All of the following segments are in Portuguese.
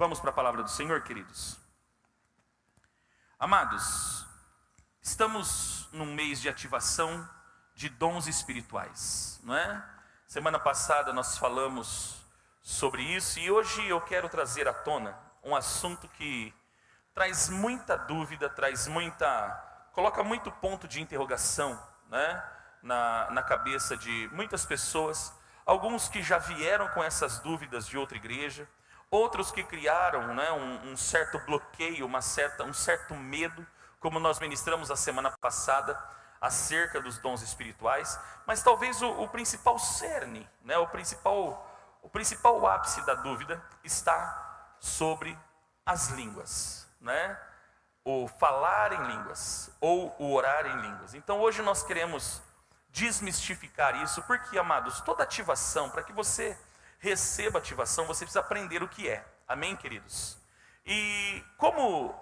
Vamos para a palavra do Senhor, queridos. Amados, estamos num mês de ativação de dons espirituais, não é? Semana passada nós falamos sobre isso e hoje eu quero trazer à tona um assunto que traz muita dúvida, coloca muito ponto de interrogação, né? na cabeça de muitas pessoas, alguns que já vieram com essas dúvidas de outra igreja, outros que criaram, né, um certo bloqueio, um certo medo, como nós ministramos a semana passada, acerca dos dons espirituais. Mas talvez o principal cerne, né, o principal ápice da dúvida está sobre as línguas, né? O falar em línguas, ou o orar em línguas. Então hoje nós queremos desmistificar isso, porque, amados, toda ativação, para que você receba ativação, você precisa aprender o que é. Amém, queridos? E como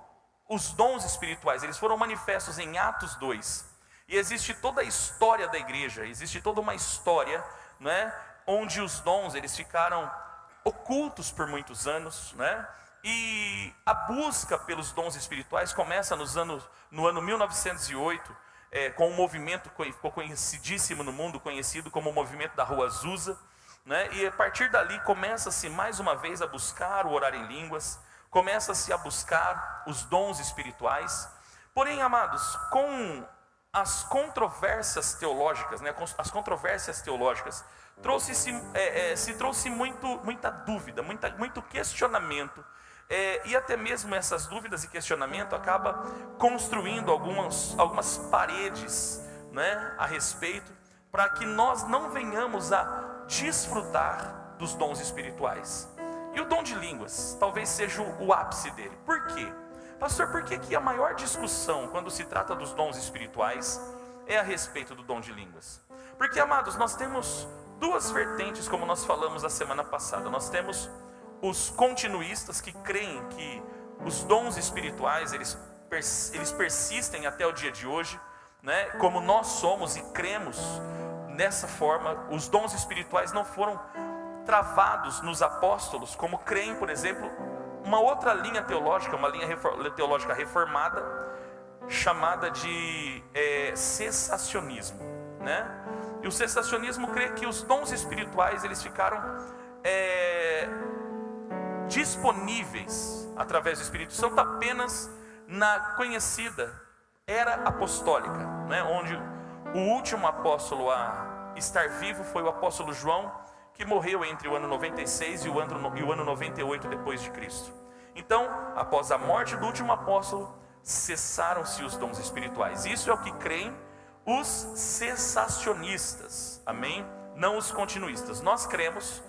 os dons espirituais, eles foram manifestos em Atos 2, e existe toda a história da igreja, existe toda uma história, né, onde os dons, eles ficaram ocultos por muitos anos, né? E a busca pelos dons espirituais começa no ano 1908, com um movimento que ficou conhecidíssimo no mundo, conhecido como o movimento da Rua Azusa, né? E a partir dali começa-se mais uma vez a buscar o orar em línguas, começa-se a buscar os dons espirituais. Porém, amados, com as controvérsias teológicas, né? As controvérsias teológicas, se trouxe muita dúvida, muito questionamento, e até mesmo essas dúvidas e questionamento acaba construindo algumas paredes, né, a respeito, para que nós não venhamos a desfrutar dos dons espirituais. E o dom de línguas talvez seja o ápice dele. Por quê? Pastor, por que a maior discussão quando se trata dos dons espirituais é a respeito do dom de línguas? Porque, amados, nós temos duas vertentes, como nós falamos a semana passada. Nós temos os continuistas, que creem que os dons espirituais eles persistem até o dia de hoje, né? Como nós somos e cremos dessa forma, os dons espirituais não foram travados nos apóstolos, como creem, por exemplo, uma outra linha teológica, uma linha teológica reformada, chamada de cessacionismo, né? E o cessacionismo crê que os dons espirituais eles ficaram disponíveis através do Espírito Santo apenas na conhecida era apostólica, né? Onde o último apóstolo a estar vivo foi o apóstolo João, que morreu entre o ano 96 e o ano 98 depois de Cristo. Então, após a morte do último apóstolo, cessaram-se os dons espirituais. Isso é o que creem os cessacionistas, amém? Não os continuistas. Nós cremos,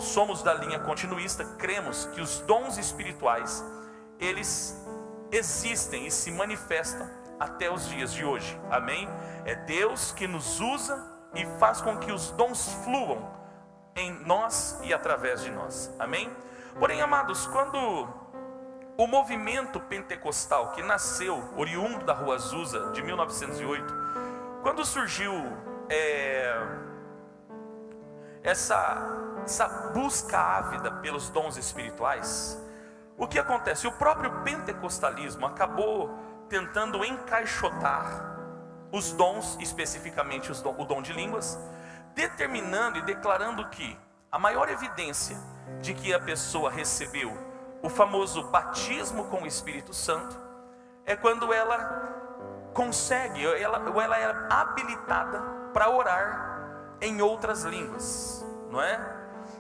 somos da linha continuista, cremos que os dons espirituais, eles existem e se manifestam até os dias de hoje, amém? É Deus que nos usa e faz com que os dons fluam em nós e através de nós, amém? Porém, amados, quando o movimento pentecostal que nasceu, oriundo da Rua Azusa, de 1908, quando surgiu essa busca ávida pelos dons espirituais, o que acontece? O próprio pentecostalismo acabou tentando encaixotar os dons, especificamente o dom de línguas, determinando e declarando que a maior evidência de que a pessoa recebeu o famoso batismo com o Espírito Santo é quando ela consegue, ou ela é habilitada para orar em outras línguas, não é?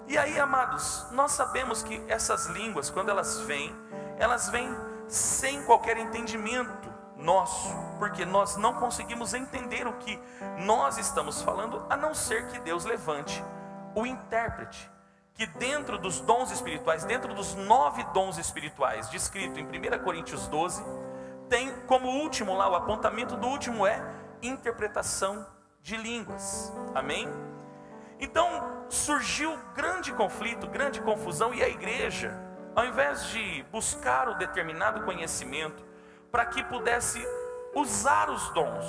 E aí, amados, nós sabemos que essas línguas, quando elas vêm sem qualquer entendimento nosso, porque nós não conseguimos entender o que nós estamos falando, a não ser que Deus levante o intérprete, que dentro dos dons espirituais, dentro dos 9 dons espirituais, descrito em 1 Coríntios 12, tem como último lá, o apontamento do último é interpretação de línguas, amém? Então surgiu grande conflito, grande confusão, e a igreja, ao invés de buscar o determinado conhecimento para que pudesse usar os dons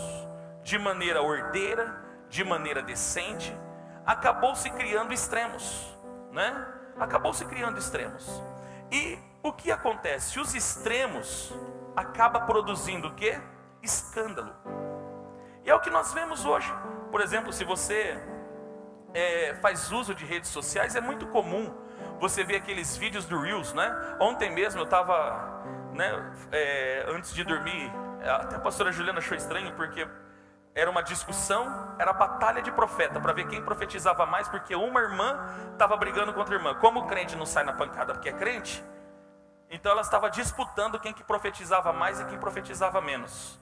de maneira ordeira, de maneira decente, acabou se criando extremos, né? Acabou se criando extremos. E o que acontece? Os extremos acabam produzindo o quê? Escândalo. E é o que nós vemos hoje. Por exemplo, se você faz uso de redes sociais, é muito comum você ver aqueles vídeos do Reels, né? Ontem mesmo eu estava, antes de dormir, até a pastora Juliana achou estranho, porque era uma discussão, era batalha de profeta, para ver quem profetizava mais, porque uma irmã estava brigando contra a irmã. Como o crente não sai na pancada porque é crente, então ela estava disputando quem que profetizava mais e quem profetizava menos,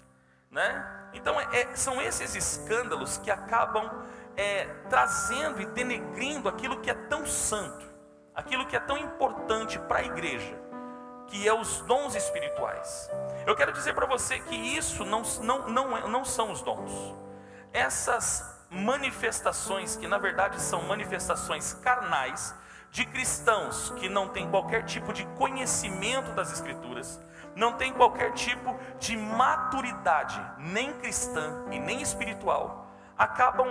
né? Então são esses escândalos que acabam trazendo e denegrindo aquilo que é tão santo, aquilo que é tão importante para a igreja, que é os dons espirituais. Eu quero dizer para você que isso não são os dons. Essas manifestações, que na verdade são manifestações carnais, de cristãos que não têm qualquer tipo de conhecimento das Escrituras, não têm qualquer tipo de maturidade, nem cristã e nem espiritual, acabam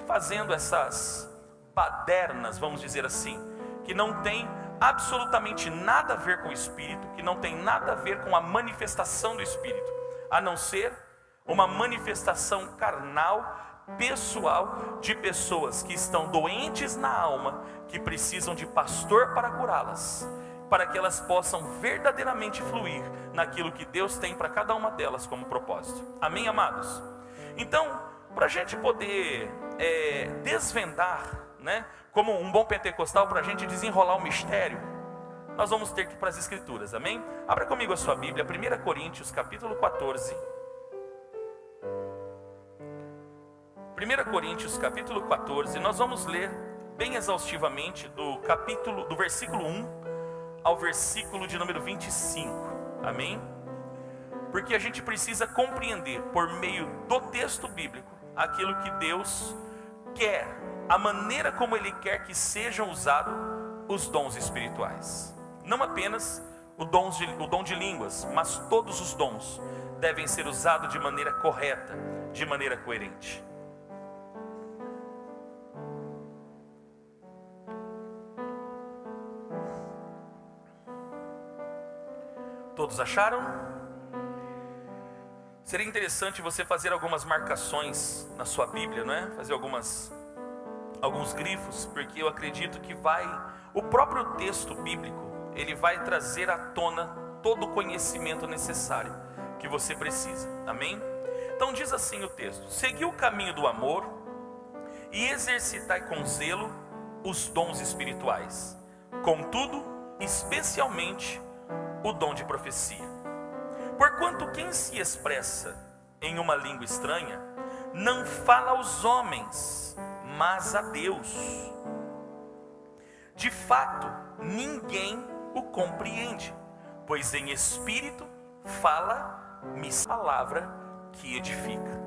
fazendo essas badernas, vamos dizer assim, que não tem absolutamente nada a ver com o Espírito, que não tem nada a ver com a manifestação do Espírito, a não ser uma manifestação carnal, pessoal, de pessoas que estão doentes na alma, que precisam de pastor para curá-las, para que elas possam verdadeiramente fluir naquilo que Deus tem para cada uma delas como propósito. Amém, amados? Então, para a gente poder desvendar, né, como um bom pentecostal, para a gente desenrolar o mistério, nós vamos ter que ir para as Escrituras, amém? Abra comigo a sua Bíblia, 1 Coríntios capítulo 14. 1 Coríntios capítulo 14, nós vamos ler bem exaustivamente do versículo 1 ao versículo de número 25, amém? Porque a gente precisa compreender, por meio do texto bíblico, aquilo que Deus quer, a maneira como Ele quer que sejam usados os dons espirituais. Não apenas o dom de línguas, mas todos os dons devem ser usados de maneira correta, de maneira coerente. Todos acharam? Seria interessante você fazer algumas marcações na sua Bíblia, não é? Fazer alguns grifos, porque eu acredito que o próprio texto bíblico, ele vai trazer à tona todo o conhecimento necessário que você precisa, amém? Então diz assim o texto: segui o caminho do amor e exercitai com zelo os dons espirituais, contudo, especialmente o dom de profecia. Porquanto quem se expressa em uma língua estranha, não fala aos homens, mas a Deus. De fato, ninguém o compreende, pois em espírito fala-me palavra que edifica.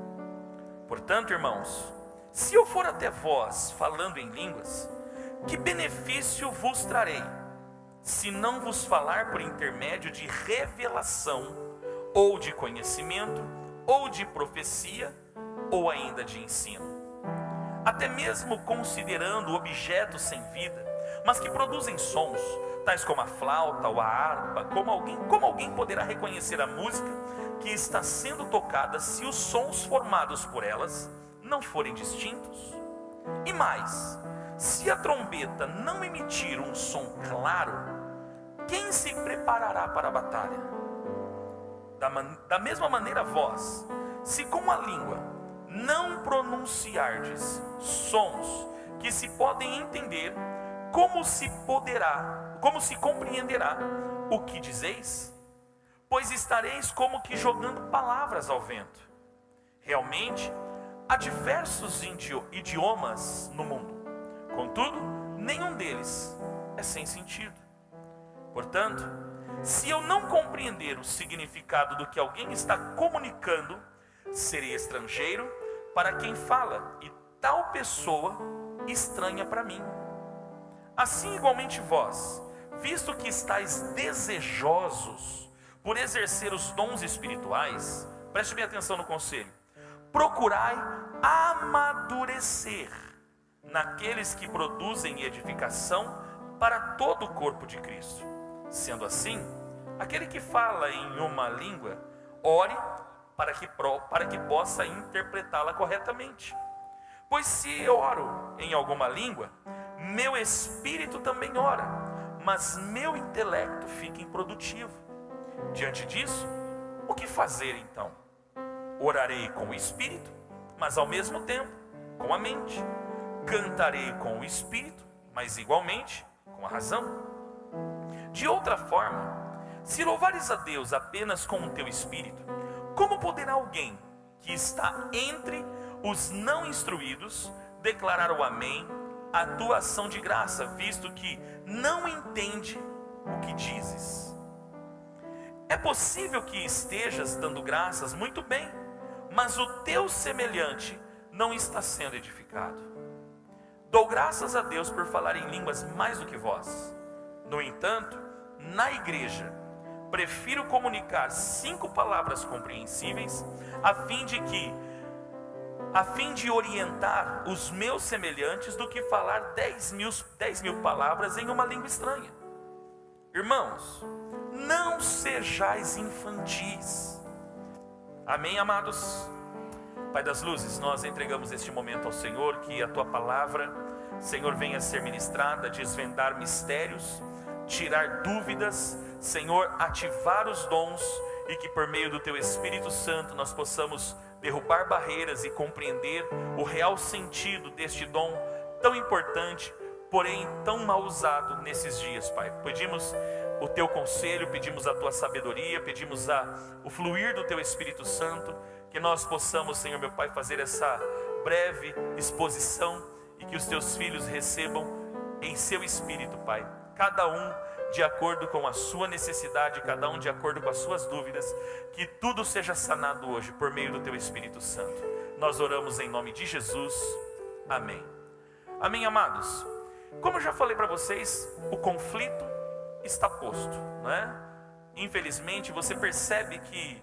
Portanto, irmãos, se eu for até vós falando em línguas, que benefício vos trarei, se não vos falar por intermédio de revelação, ou de conhecimento, ou de profecia, ou ainda de ensino? Até mesmo considerando objetos sem vida, mas que produzem sons, tais como a flauta ou a harpa, como alguém poderá reconhecer a música que está sendo tocada se os sons formados por elas não forem distintos? E mais, se a trombeta não emitir um som claro, quem se preparará para a batalha? Da mesma maneira vós, se com a língua não pronunciardes sons que se podem entender, como se compreenderá o que dizeis? Pois estareis como que jogando palavras ao vento. Realmente, há diversos idiomas no mundo, contudo, nenhum deles é sem sentido. Portanto, se eu não compreender o significado do que alguém está comunicando, serei estrangeiro para quem fala, e tal pessoa estranha para mim. Assim, igualmente vós, visto que estáis desejosos por exercer os dons espirituais, preste bem atenção no conselho: procurai amadurecer naqueles que produzem edificação para todo o corpo de Cristo. Sendo assim, aquele que fala em uma língua, ore para que possa interpretá-la corretamente. Pois se eu oro em alguma língua, meu espírito também ora, mas meu intelecto fica improdutivo. Diante disso, o que fazer então? Orarei com o espírito, mas ao mesmo tempo com a mente. Cantarei com o espírito, mas igualmente com a razão. De outra forma, se louvares a Deus apenas com o teu espírito, como poderá alguém que está entre os não instruídos declarar o amém, a tua ação de graça, visto que não entende o que dizes? É possível que estejas dando graças muito bem, mas o teu semelhante não está sendo edificado. Dou graças a Deus por falar em línguas mais do que vós. No entanto, na igreja, prefiro comunicar 5 palavras compreensíveis, a fim de orientar os meus semelhantes, do que falar 10 mil palavras em uma língua estranha. Irmãos, não sejais infantis. Amém, amados? Pai das luzes, nós entregamos este momento ao Senhor, que a Tua palavra, Senhor, venha ser ministrada, desvendar mistérios, tirar dúvidas, Senhor, ativar os dons, e que por meio do Teu Espírito Santo nós possamos derrubar barreiras e compreender o real sentido deste dom tão importante, porém tão mal usado nesses dias, Pai. Pedimos o Teu conselho, pedimos a Tua sabedoria, pedimos o fluir do Teu Espírito Santo, que nós possamos, Senhor meu Pai, fazer essa breve exposição e que os Teus filhos recebam em Seu Espírito, Pai, cada um de acordo com a sua necessidade, cada um de acordo com as suas dúvidas, que tudo seja sanado hoje por meio do Teu Espírito Santo. Nós oramos em nome de Jesus, amém. Amém, amados? Como eu já falei para vocês, o conflito está posto, não é? Infelizmente você percebe que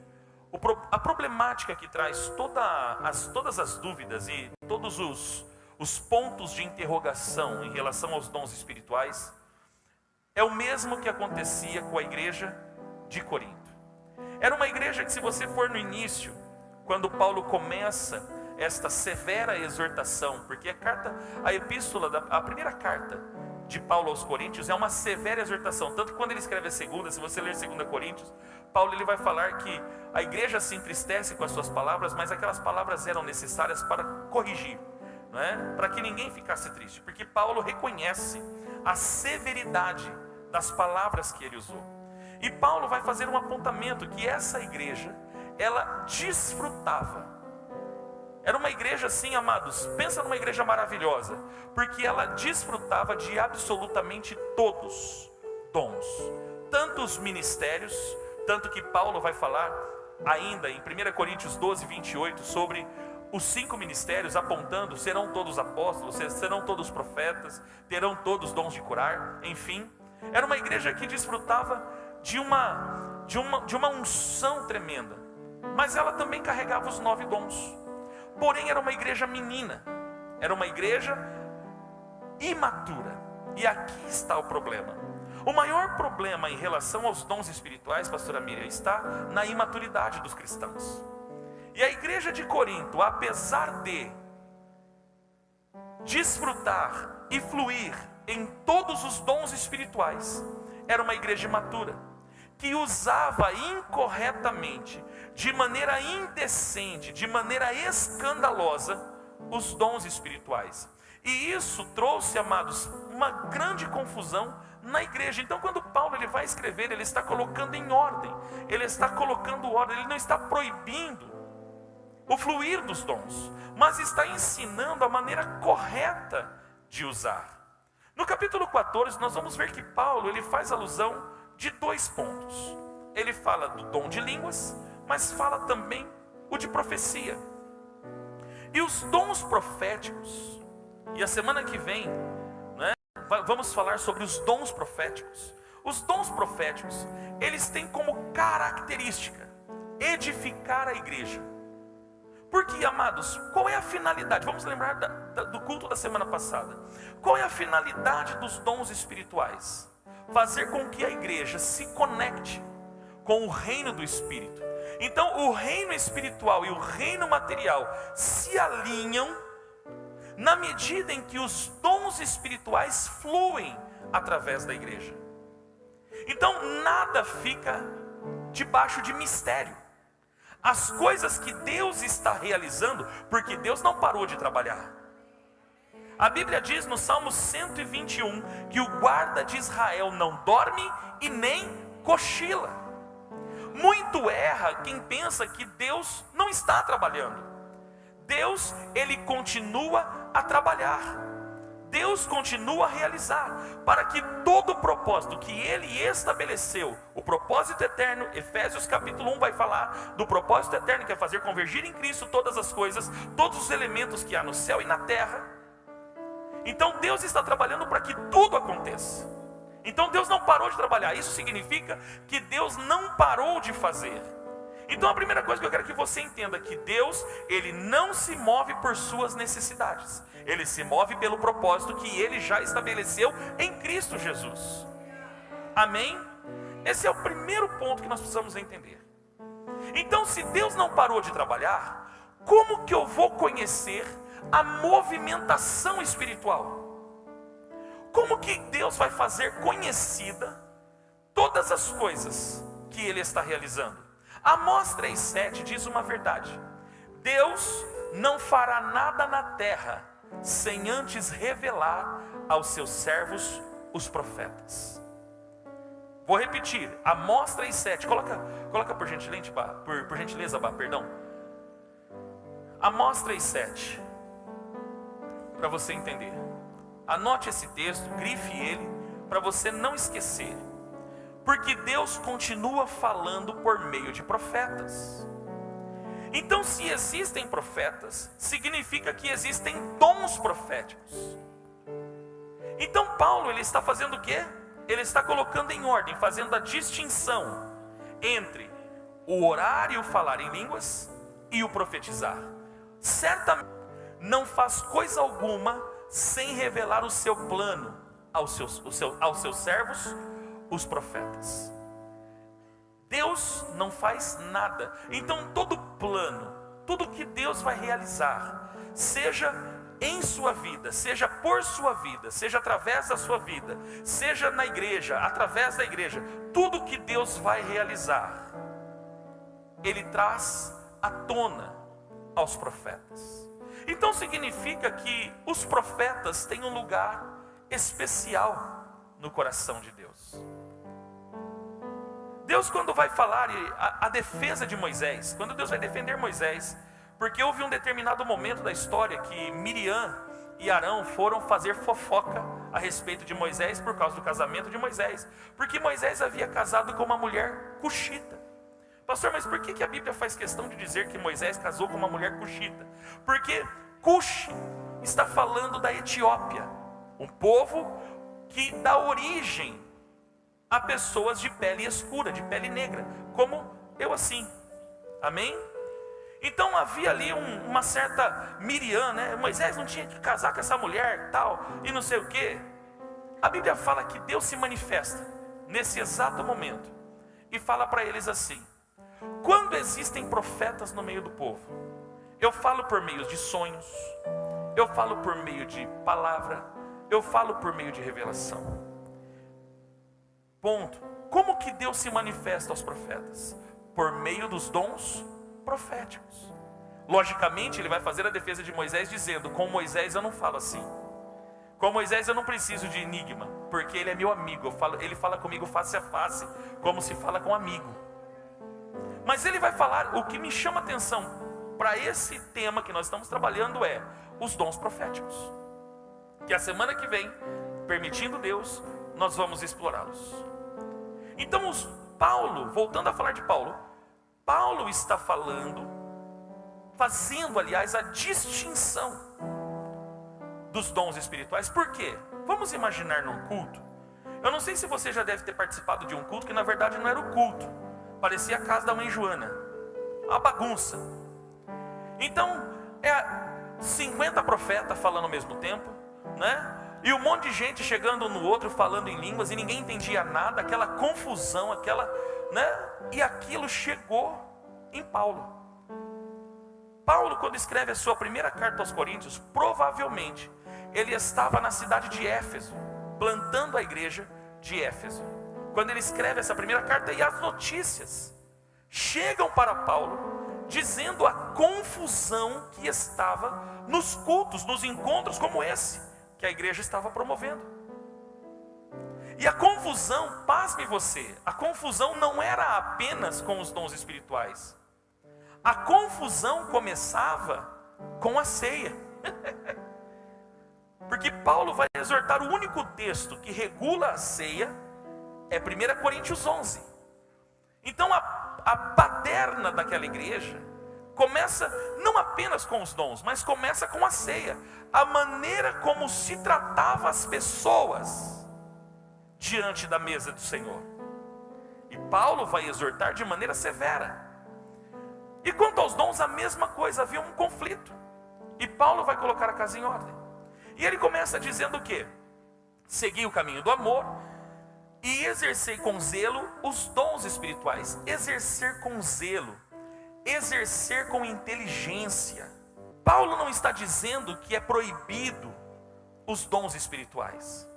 a problemática que traz todas as dúvidas e todos os pontos de interrogação em relação aos dons espirituais é o mesmo que acontecia com a igreja de Corinto. Era uma igreja que, se você for no início, quando Paulo começa esta severa exortação, porque a primeira carta de Paulo aos Coríntios é uma severa exortação, tanto que quando ele escreve a segunda, se você ler 2 Coríntios, Paulo ele vai falar que a igreja se entristece com as suas palavras, mas aquelas palavras eram necessárias para corrigir, não é? Para que ninguém ficasse triste, porque Paulo reconhece a severidade das palavras que ele usou. E Paulo vai fazer um apontamento que essa igreja, ela desfrutava. Era uma igreja assim, amados, pensa numa igreja maravilhosa, porque ela desfrutava de absolutamente todos dons, tanto os ministérios, tanto que Paulo vai falar ainda em 1 Coríntios 12, 28, sobre os 5 ministérios, apontando, serão todos apóstolos, serão todos profetas, terão todos dons de curar, enfim. Era uma igreja que desfrutava de uma unção tremenda, mas ela também carregava os 9 dons. Porém era uma igreja menina, era uma igreja imatura. E aqui está o problema. O maior problema em relação aos dons espirituais, pastora Miriam, está na imaturidade dos cristãos. E a igreja de Corinto, apesar de desfrutar e fluir em todos os dons espirituais, era uma igreja imatura, que usava incorretamente, de maneira indecente, de maneira escandalosa, os dons espirituais. E isso trouxe, amados, uma grande confusão na igreja. Então quando Paulo ele vai escrever, ele está colocando em ordem, ele está colocando ordem, ele não está proibindo o fluir dos dons, mas está ensinando a maneira correta de usar. No capítulo 14 nós vamos ver que Paulo ele faz alusão de 2 pontos. Ele fala do dom de línguas, mas fala também o de profecia. E os dons proféticos, e a semana que vem, né, vamos falar sobre os dons proféticos. Os dons proféticos, eles têm como característica edificar a igreja. Porque, amados, qual é a finalidade? Vamos lembrar do culto da semana passada. Qual é a finalidade dos dons espirituais? Fazer com que a igreja se conecte com o reino do Espírito. Então o reino espiritual e o reino material se alinham na medida em que os dons espirituais fluem através da igreja. Então nada fica debaixo de mistério. As coisas que Deus está realizando, porque Deus não parou de trabalhar. A Bíblia diz no Salmo 121 que o guarda de Israel não dorme e nem cochila. Muito erra quem pensa que Deus não está trabalhando. Deus, ele continua a trabalhar. Deus continua a realizar, para que todo o propósito que Ele estabeleceu, o propósito eterno, Efésios capítulo 1 vai falar do propósito eterno, que é fazer convergir em Cristo todas as coisas, todos os elementos que há no céu e na terra. Então Deus está trabalhando para que tudo aconteça. Então Deus não parou de trabalhar, isso significa que Deus não parou de fazer. Então a primeira coisa que eu quero que você entenda é que Deus, ele não se move por suas necessidades. Ele se move pelo propósito que ele já estabeleceu em Cristo Jesus. Amém? Esse é o primeiro ponto que nós precisamos entender. Então, se Deus não parou de trabalhar, como que eu vou conhecer a movimentação espiritual? Como que Deus vai fazer conhecida todas as coisas que ele está realizando? Amós 3,7 diz uma verdade: Deus não fará nada na terra sem antes revelar aos seus servos os profetas. Vou repetir, Amós 3,7, coloca por gentileza, perdão. Amós 3,7, para você entender. Anote esse texto, grife ele, para você não esquecer. Porque Deus continua falando por meio de profetas. Então, se existem profetas, significa que existem dons proféticos. Então Paulo, ele está fazendo o quê? Ele está colocando em ordem, fazendo a distinção entre o orar e o falar em línguas e o profetizar. Certamente não faz coisa alguma sem revelar o seu plano aos seus servos, os profetas. Deus não faz nada. Então todo plano, tudo que Deus vai realizar, seja em sua vida, seja por sua vida, seja através da sua vida, seja na igreja, através da igreja, tudo que Deus vai realizar, Ele traz à tona aos profetas. Então significa que os profetas têm um lugar especial no coração de Deus. Deus, quando vai falar a defesa de Moisés, quando Deus vai defender Moisés, porque houve um determinado momento da história que Miriam e Arão foram fazer fofoca a respeito de Moisés por causa do casamento de Moisés, porque Moisés havia casado com uma mulher cuxita. Pastor, mas por que a Bíblia faz questão de dizer que Moisés casou com uma mulher cuxita? Porque Cuxi está falando da Etiópia, um povo que dá origem a pessoas de pele escura, de pele negra, como eu assim, amém? Então havia ali uma certa Miriam, né? Moisés não tinha que casar com essa mulher, tal, e não sei o que. A Bíblia fala que Deus se manifesta nesse exato momento e fala para eles assim: quando existem profetas no meio do povo, eu falo por meio de sonhos, eu falo por meio de palavra, eu falo por meio de revelação. Ponto. Como que Deus se manifesta aos profetas? Por meio dos dons proféticos. Logicamente, ele vai fazer a defesa de Moisés dizendo: com Moisés eu não falo assim. Com Moisés eu não preciso de enigma, porque ele é meu amigo. Ele fala comigo face a face, como se fala com um amigo. Mas ele vai falar, o que me chama atenção para esse tema que nós estamos trabalhando é os dons proféticos, que a semana que vem, permitindo Deus, nós vamos explorá-los. Então Paulo, voltando a falar de Paulo, Paulo está fazendo aliás a distinção dos dons espirituais. Por quê? Vamos imaginar num culto. Eu não sei se você já deve ter participado de um culto que na verdade não era o culto, parecia a casa da mãe Joana, uma bagunça. Então 50 profetas falando ao mesmo tempo, né? E um monte de gente chegando no outro falando em línguas e ninguém entendia nada, aquela confusão, né? E aquilo chegou em Paulo. Paulo, quando escreve a sua primeira carta aos Coríntios, provavelmente ele estava na cidade de Éfeso, plantando a igreja de Éfeso. Quando ele escreve essa primeira carta, e as notícias chegam para Paulo, dizendo a confusão que estava nos cultos, nos encontros como esse, que a igreja estava promovendo. E a confusão, pasme você, a confusão não era apenas com os dons espirituais. A confusão começava com a ceia. Porque Paulo vai exortar, o único texto que regula a ceia é 1 Coríntios 11. Então a baderna daquela igreja começa não apenas com os dons, mas começa com a ceia. A maneira como se tratava as pessoas diante da mesa do Senhor. E Paulo vai exortar de maneira severa. E quanto aos dons, a mesma coisa, havia um conflito. E Paulo vai colocar a casa em ordem. E ele começa dizendo o quê? Segui o caminho do amor e exercei com zelo os dons espirituais. Exercer com zelo, exercer com inteligência. Paulo não está dizendo que é proibido os dons espirituais.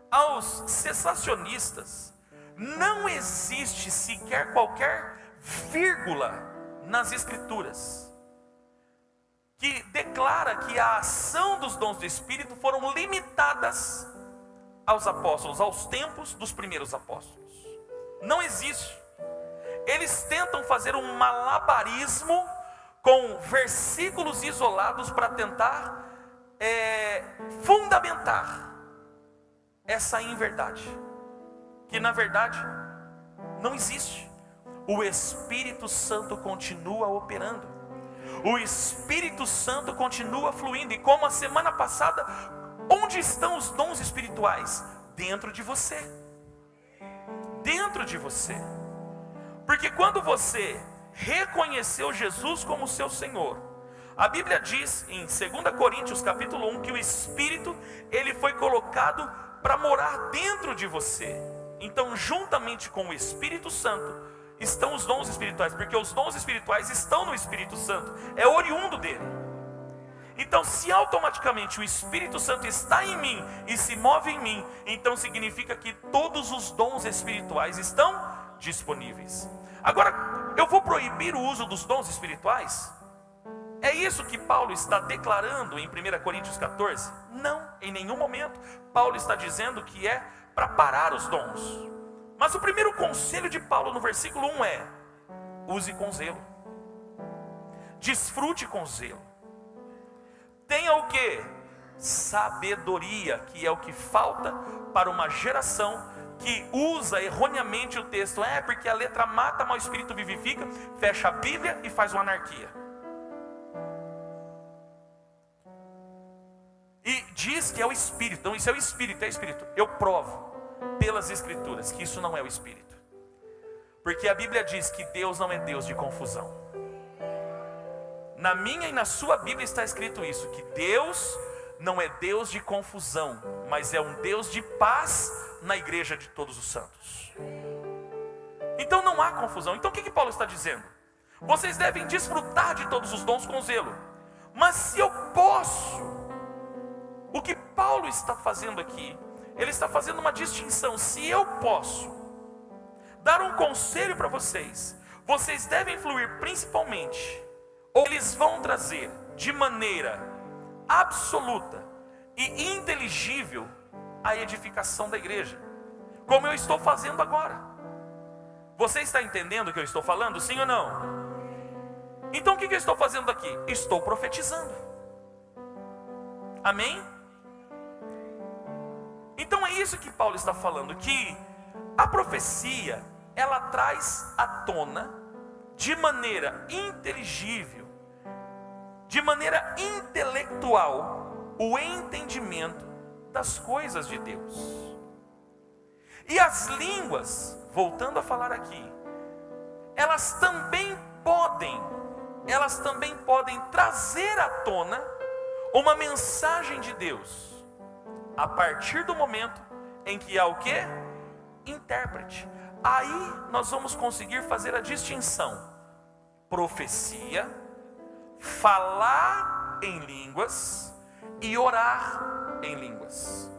Aos cessacionistas, não existe sequer qualquer vírgula nas Escrituras que declara que a ação dos dons do Espírito foram limitadas aos apóstolos, aos tempos dos primeiros apóstolos. Não existe. Eles tentam fazer um malabarismo com versículos isolados para tentar fundamentar essa inverdade, que na verdade não existe. O Espírito Santo continua operando. O Espírito Santo continua fluindo. E como a semana passada, onde estão os dons espirituais? Dentro de você. Dentro de você. Porque quando você reconheceu Jesus como seu Senhor, a Bíblia diz em 2 Coríntios capítulo 1 que o Espírito, ele foi colocado para morar dentro de você. Então, juntamente com o Espírito Santo, estão os dons espirituais, porque os dons espirituais estão no Espírito Santo, é oriundo dele. Então, se automaticamente o Espírito Santo está em mim e se move em mim, então significa que todos os dons espirituais estão disponíveis. Agora, eu vou proibir o uso dos dons espirituais? É isso que Paulo está declarando em 1 Coríntios 14? Não, em nenhum momento. Paulo está dizendo que é para parar os dons. Mas o primeiro conselho de Paulo no versículo 1 é: use com zelo, desfrute com zelo. Tenha o que? Sabedoria, que é o que falta para uma geração que usa erroneamente o texto. Porque a letra mata, mas o Espírito vivifica. Fecha a Bíblia e faz uma anarquia. E diz que é o Espírito. Então isso é o Espírito, é Espírito. Eu provo pelas Escrituras que isso não é o Espírito. Porque a Bíblia diz que Deus não é Deus de confusão. Na minha e na sua Bíblia está escrito isso, que Deus não é Deus de confusão, mas é um Deus de paz na igreja de todos os santos. Então não há confusão. Então o que Paulo está dizendo? Vocês devem desfrutar de todos os dons com zelo. Mas se eu posso, o que Paulo está fazendo aqui, ele está fazendo uma distinção. Se eu posso dar um conselho para vocês, vocês devem fluir principalmente, ou eles vão trazer de maneira absoluta e inteligível a edificação da igreja, como eu estou fazendo agora. Você está entendendo o que eu estou falando? Sim ou não? Então o que eu estou fazendo aqui? Estou profetizando. Amém? Então é isso que Paulo está falando, que a profecia, ela traz à tona, de maneira inteligível, de maneira intelectual, o entendimento das coisas de Deus. E as línguas, voltando a falar aqui, elas também podem trazer à tona uma mensagem de Deus a partir do momento em que há o quê? Intérprete. Aí nós vamos conseguir fazer a distinção: profecia, falar em línguas e orar em línguas.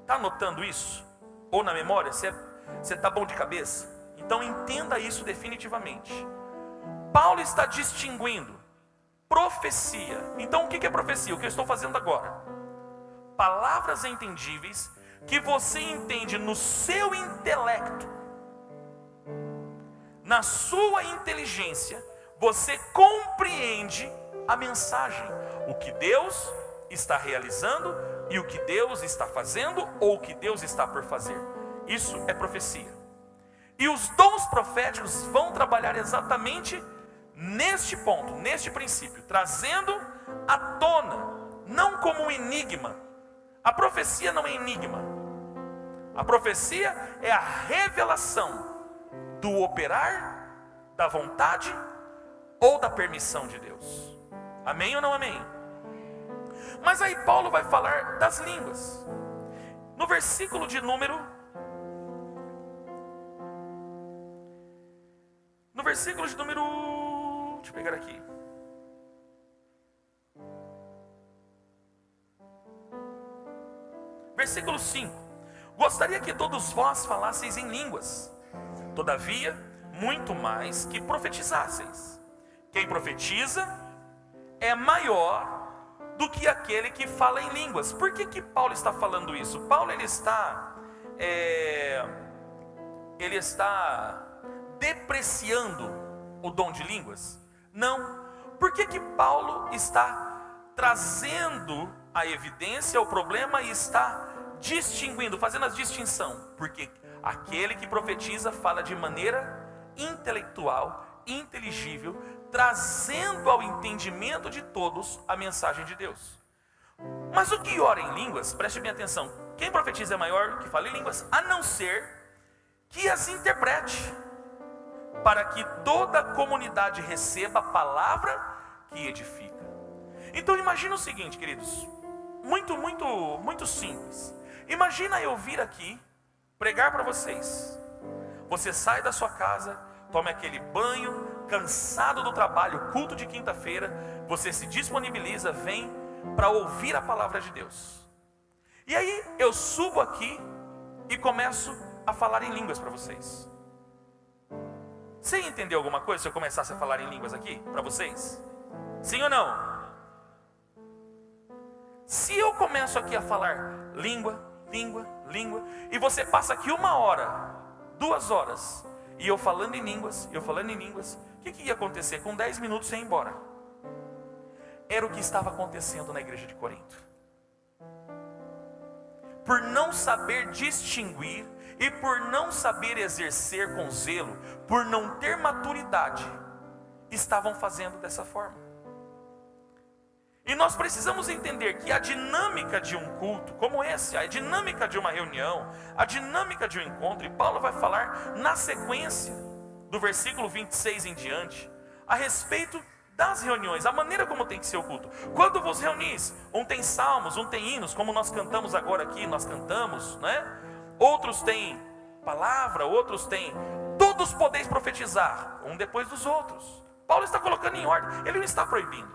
Está anotando isso? Ou na memória? Você está bom de cabeça? Então entenda isso definitivamente. Paulo está distinguindo profecia. Então o que é profecia? O que eu estou fazendo agora? Palavras entendíveis que você entende no seu intelecto, na sua inteligência, você compreende a mensagem, o que Deus está realizando e o que Deus está fazendo ou o que Deus está por fazer. Isso é profecia. E os dons proféticos vão trabalhar exatamente neste ponto, neste princípio, trazendo à tona, não como um enigma. A profecia não é enigma. A profecia é a revelação do operar, da vontade ou da permissão de Deus. Amém ou não amém? Mas aí Paulo vai falar das línguas. No versículo de número... Deixa eu pegar aqui. Versículo 5. Gostaria que todos vós falasseis em línguas, todavia, muito mais que profetizasseis. Quem profetiza é maior do que aquele que fala em línguas. Por que Paulo está falando isso? Paulo ele está depreciando o dom de línguas? Não. Por que Paulo está trazendo a evidência, o problema, e está distinguindo, fazendo a distinção? Porque aquele que profetiza fala de maneira intelectual, inteligível, trazendo ao entendimento de todos a mensagem de Deus. Mas o que ora em línguas, preste bem atenção, quem profetiza é maior que fala em línguas, a não ser que as interprete, para que toda a comunidade receba a palavra que edifica. Então imagina o seguinte, queridos, muito simples. Imagina eu vir aqui pregar para vocês. Você sai da sua casa, toma aquele banho, cansado do trabalho, culto de quinta-feira, você se disponibiliza, vem para ouvir a palavra de Deus. E aí eu subo aqui e começo a falar em línguas para vocês. Você entendeu alguma coisa se eu começasse a falar em línguas aqui para vocês? Sim ou não? Se eu começo aqui a falar língua, e você passa aqui 1 hora, 2 horas, e eu falando em línguas, o que ia acontecer? Com 10 minutos você ia embora. Era o que estava acontecendo na igreja de Corinto. Por não saber distinguir e por não saber exercer com zelo, por não ter maturidade, estavam fazendo dessa forma. E nós precisamos entender que a dinâmica de um culto como esse, a dinâmica de uma reunião, a dinâmica de um encontro, e Paulo vai falar na sequência do versículo 26 em diante, a respeito das reuniões, a maneira como tem que ser o culto. Quando vos reunis, um tem salmos, um tem hinos, como nós cantamos agora aqui, nós cantamos, né? Outros têm palavra, outros têm, todos podeis profetizar, um depois dos outros. Paulo está colocando em ordem, ele não está proibindo.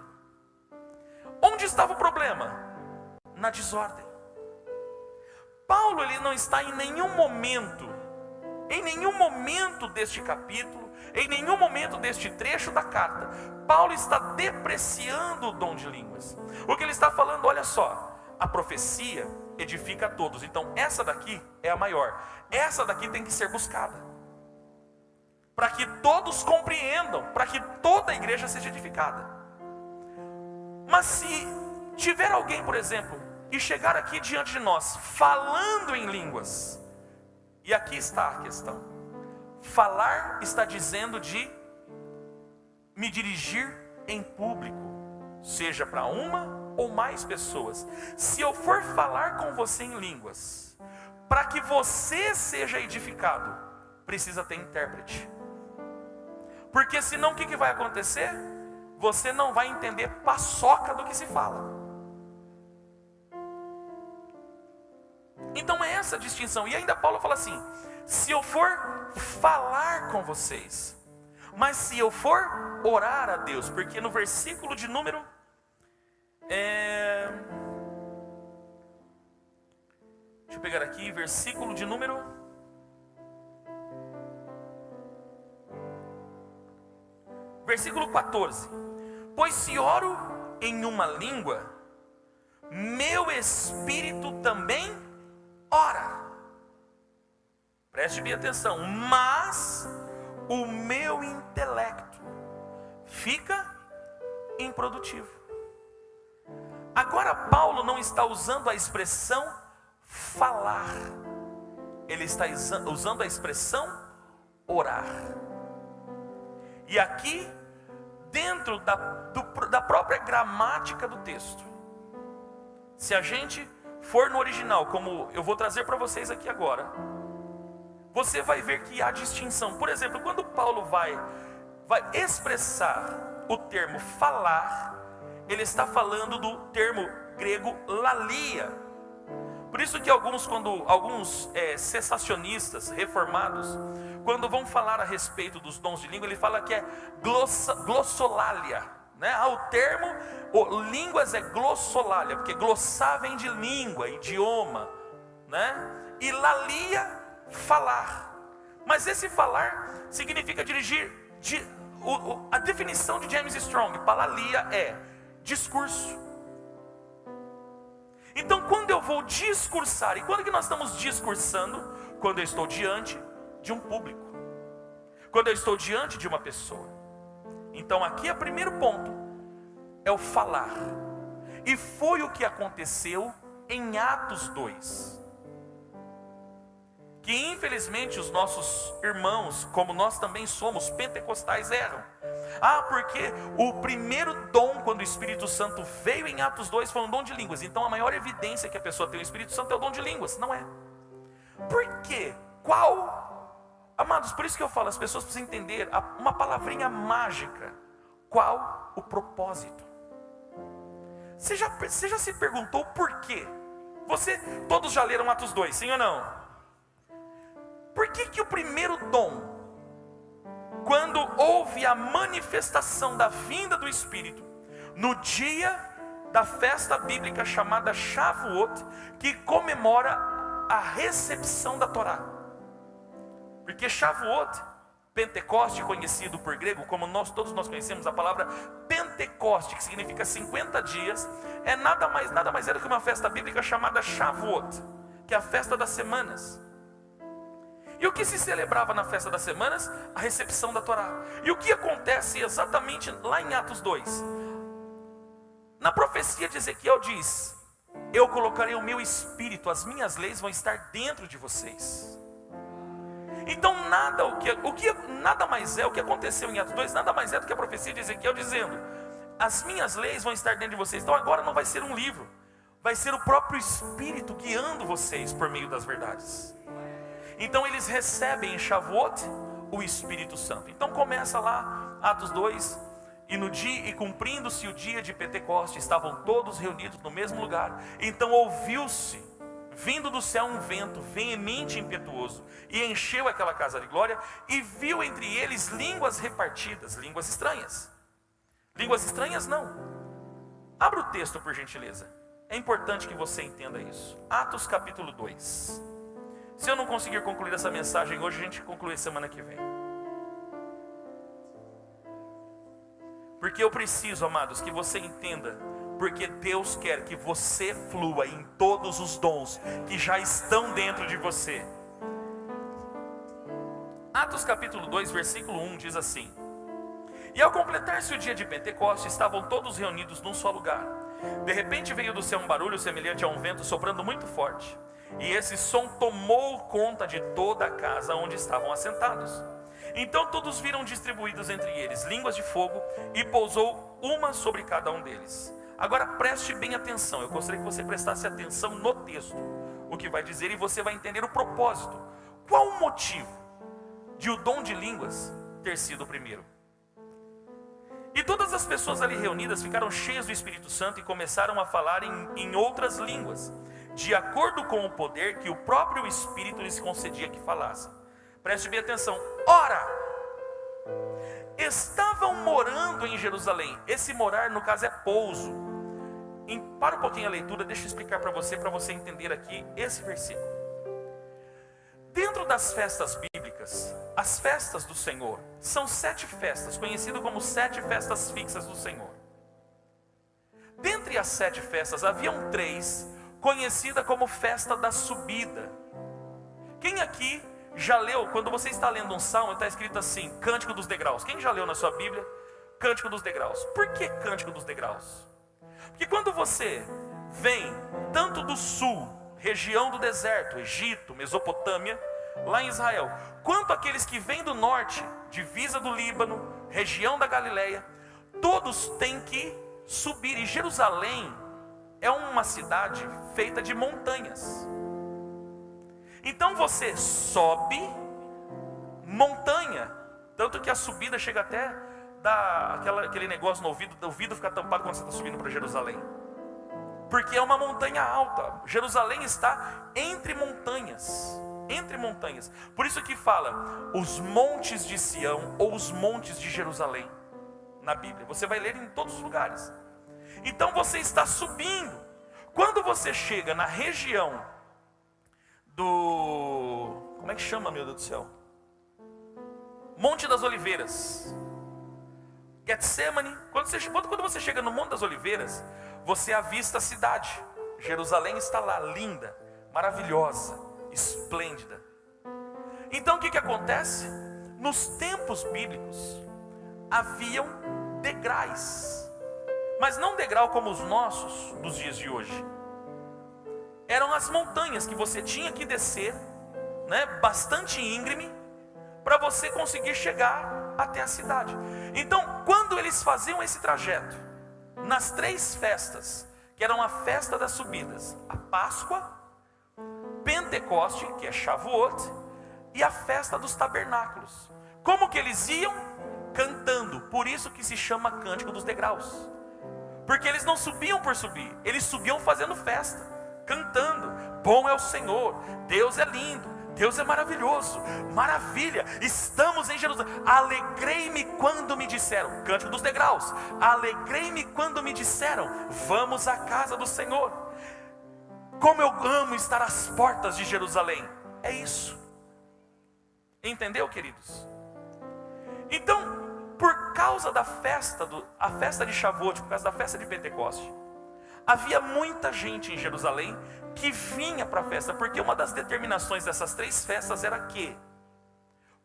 Onde estava o problema? Na desordem. Paulo ele não está em nenhum momento deste capítulo, em nenhum momento deste trecho da carta, Paulo está depreciando o dom de línguas. O que ele está falando, olha só, a profecia edifica a todos, então essa daqui é a maior, essa daqui tem que ser buscada, para que todos compreendam, para que toda a igreja seja edificada. Mas se tiver alguém, por exemplo, e chegar aqui diante de nós, falando em línguas, e aqui está a questão, falar está dizendo de me dirigir em público, seja para uma ou mais pessoas. Se eu for falar com você em línguas, para que você seja edificado, precisa ter intérprete. Porque senão o que vai acontecer? Você não vai entender paçoca do que se fala. Então é essa a distinção. E ainda Paulo fala assim: se eu for falar com vocês, mas se eu for orar a Deus, porque no versículo de número deixa eu pegar aqui, versículo de número versículo 14: pois se oro em uma língua, meu espírito também ora. Preste bem atenção. Mas o meu intelecto fica improdutivo. Agora Paulo não está usando a expressão falar, ele está usando a expressão orar. E aqui, dentro da própria gramática do texto, se a gente for no original, como eu vou trazer para vocês aqui agora, você vai ver que há distinção. Por exemplo, quando Paulo vai expressar o termo falar, ele está falando do termo grego lalia. Por isso que alguns cessacionistas reformados, quando vão falar a respeito dos dons de língua, ele fala que é glossolalia, né? O termo línguas é glossolalia, porque glossar vem de língua, idioma, né? E lalia, falar. Mas esse falar significa dirigir. A definição de James Strong, palalia, é discurso. Então quando eu vou discursar, e quando que nós estamos discursando? Quando eu estou diante de um público, quando eu estou diante de uma pessoa. Então aqui é o primeiro ponto, é o falar. E foi o que aconteceu em Atos 2, que infelizmente os nossos irmãos, como nós também somos pentecostais, erram. Porque o primeiro dom, quando o Espírito Santo veio em Atos 2, foi um dom de línguas. Então a maior evidência que a pessoa tem o Espírito Santo é o dom de línguas. Não é. Por quê? Qual? Amados, por isso que eu falo, as pessoas precisam entender uma palavrinha mágica. Qual o propósito? Você já se perguntou por quê? Todos já leram Atos 2, sim ou não? Por que o primeiro dom, quando houve a manifestação da vinda do Espírito, no dia da festa bíblica chamada Shavuot, que comemora a recepção da Torá? Porque Shavuot, Pentecoste, conhecido por grego, como todos nós conhecemos a palavra Pentecoste, que significa 50 dias, é nada mais é do que uma festa bíblica chamada Shavuot, que é a festa das semanas. E o que se celebrava na festa das semanas? A recepção da Torá. E o que acontece exatamente lá em Atos 2? Na profecia de Ezequiel diz: eu colocarei o meu espírito, as minhas leis vão estar dentro de vocês. Então o que aconteceu em Atos 2, nada mais é do que a profecia de Ezequiel dizendo: as minhas leis vão estar dentro de vocês. Então agora não vai ser um livro, vai ser o próprio Espírito guiando vocês por meio das verdades. Então eles recebem em Shavuot o Espírito Santo. Então começa lá Atos 2, e cumprindo-se o dia de Pentecoste, estavam todos reunidos no mesmo lugar. Então ouviu-se, vindo do céu, um vento veemente e impetuoso, e encheu aquela casa de glória, e viu entre eles línguas repartidas, línguas estranhas. Línguas estranhas não. Abra o texto, por gentileza. É importante que você entenda isso. Atos capítulo 2. Se eu não conseguir concluir essa mensagem hoje, a gente conclui semana que vem. Porque eu preciso, amados, que você entenda, porque Deus quer que você flua em todos os dons que já estão dentro de você. Atos capítulo 2, versículo 1 diz assim: e ao completar-se o dia de Pentecoste, estavam todos reunidos num só lugar. De repente veio do céu um barulho semelhante a um vento soprando muito forte. E esse som tomou conta de toda a casa onde estavam assentados. Então todos viram distribuídos entre eles línguas de fogo, e pousou uma sobre cada um deles. Agora preste bem atenção, eu gostaria que você prestasse atenção no texto, o que vai dizer, e você vai entender o propósito. Qual o motivo de o dom de línguas ter sido o primeiro? E todas as pessoas ali reunidas ficaram cheias do Espírito Santo e começaram a falar em outras línguas, de acordo com o poder que o próprio Espírito lhes concedia que falassem. Preste bem atenção. Ora, estavam morando em Jerusalém. Esse morar, no caso, é pouso. Para um pouquinho a leitura, deixa eu explicar para você entender aqui esse versículo. Dentro das festas bíblicas, as festas do Senhor são 7 festas, conhecidas como 7 festas fixas do Senhor. Dentre as 7 festas, haviam 3 conhecidas como festa da subida. Quem aqui já leu, quando você está lendo um salmo, está escrito assim, Cântico dos Degraus? Quem já leu na sua Bíblia, Cântico dos Degraus? Por que Cântico dos Degraus? Porque quando você vem tanto do sul, região do deserto, Egito, Mesopotâmia, lá em Israel, quanto aqueles que vêm do norte, divisa do Líbano, região da Galileia, todos têm que subir. E Jerusalém é uma cidade feita de montanhas. Então você sobe montanha, tanto que a subida chega até dar aquele negócio no ouvido, o ouvido fica tampado quando você está subindo para Jerusalém, porque é uma montanha alta. Jerusalém está entre montanhas, por isso que fala os montes de Sião ou os montes de Jerusalém na Bíblia, você vai ler em todos os lugares. Então você está subindo. Quando você chega na região do, como é que chama, meu Deus do céu? Monte das Oliveiras, Getsemane. Quando você chega no Monte das Oliveiras, você avista a cidade. Jerusalém está lá, linda, maravilhosa, esplêndida. Então o que acontece? Nos tempos bíblicos haviam degraus, mas não degrau como os nossos dos dias de hoje. Eram as montanhas que você tinha que descer, né, bastante íngreme, para você conseguir chegar até a cidade. Então, quando eles faziam esse trajeto, nas 3 festas, que eram a festa das subidas, a Páscoa, Pentecoste, que é Shavuot, e a festa dos tabernáculos, como que eles iam? Cantando. Por isso que se chama Cântico dos Degraus, porque eles não subiam por subir, eles subiam fazendo festa, cantando, bom é o Senhor, Deus é lindo, Deus é maravilhoso, maravilha, estamos em Jerusalém. Alegrei-me quando me disseram, Cântico dos Degraus, alegrei-me quando me disseram, vamos à casa do Senhor. Como eu amo estar às portas de Jerusalém. É isso. Entendeu, queridos? Então, por causa da festa, a festa de Shavuot, por causa da festa de Pentecoste, havia muita gente em Jerusalém que vinha para a festa, porque uma das determinações dessas 3 festas era que,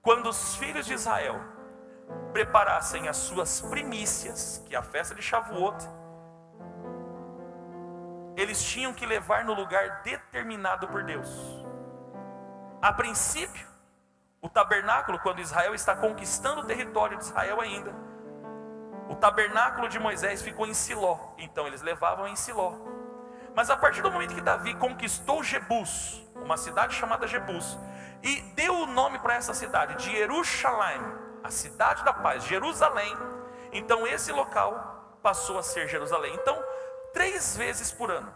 quando os filhos de Israel preparassem as suas primícias, que é a festa de Shavuot, eles tinham que levar no lugar determinado por Deus. A princípio, o tabernáculo, quando Israel está conquistando o território de Israel ainda, o tabernáculo de Moisés ficou em Siló, então eles levavam em Siló. Mas a partir do momento que Davi conquistou Jebus, uma cidade chamada Jebus, e deu o nome para essa cidade de Jerusalém, a cidade da paz, Jerusalém, então esse local passou a ser Jerusalém. Então, 3 vezes por ano,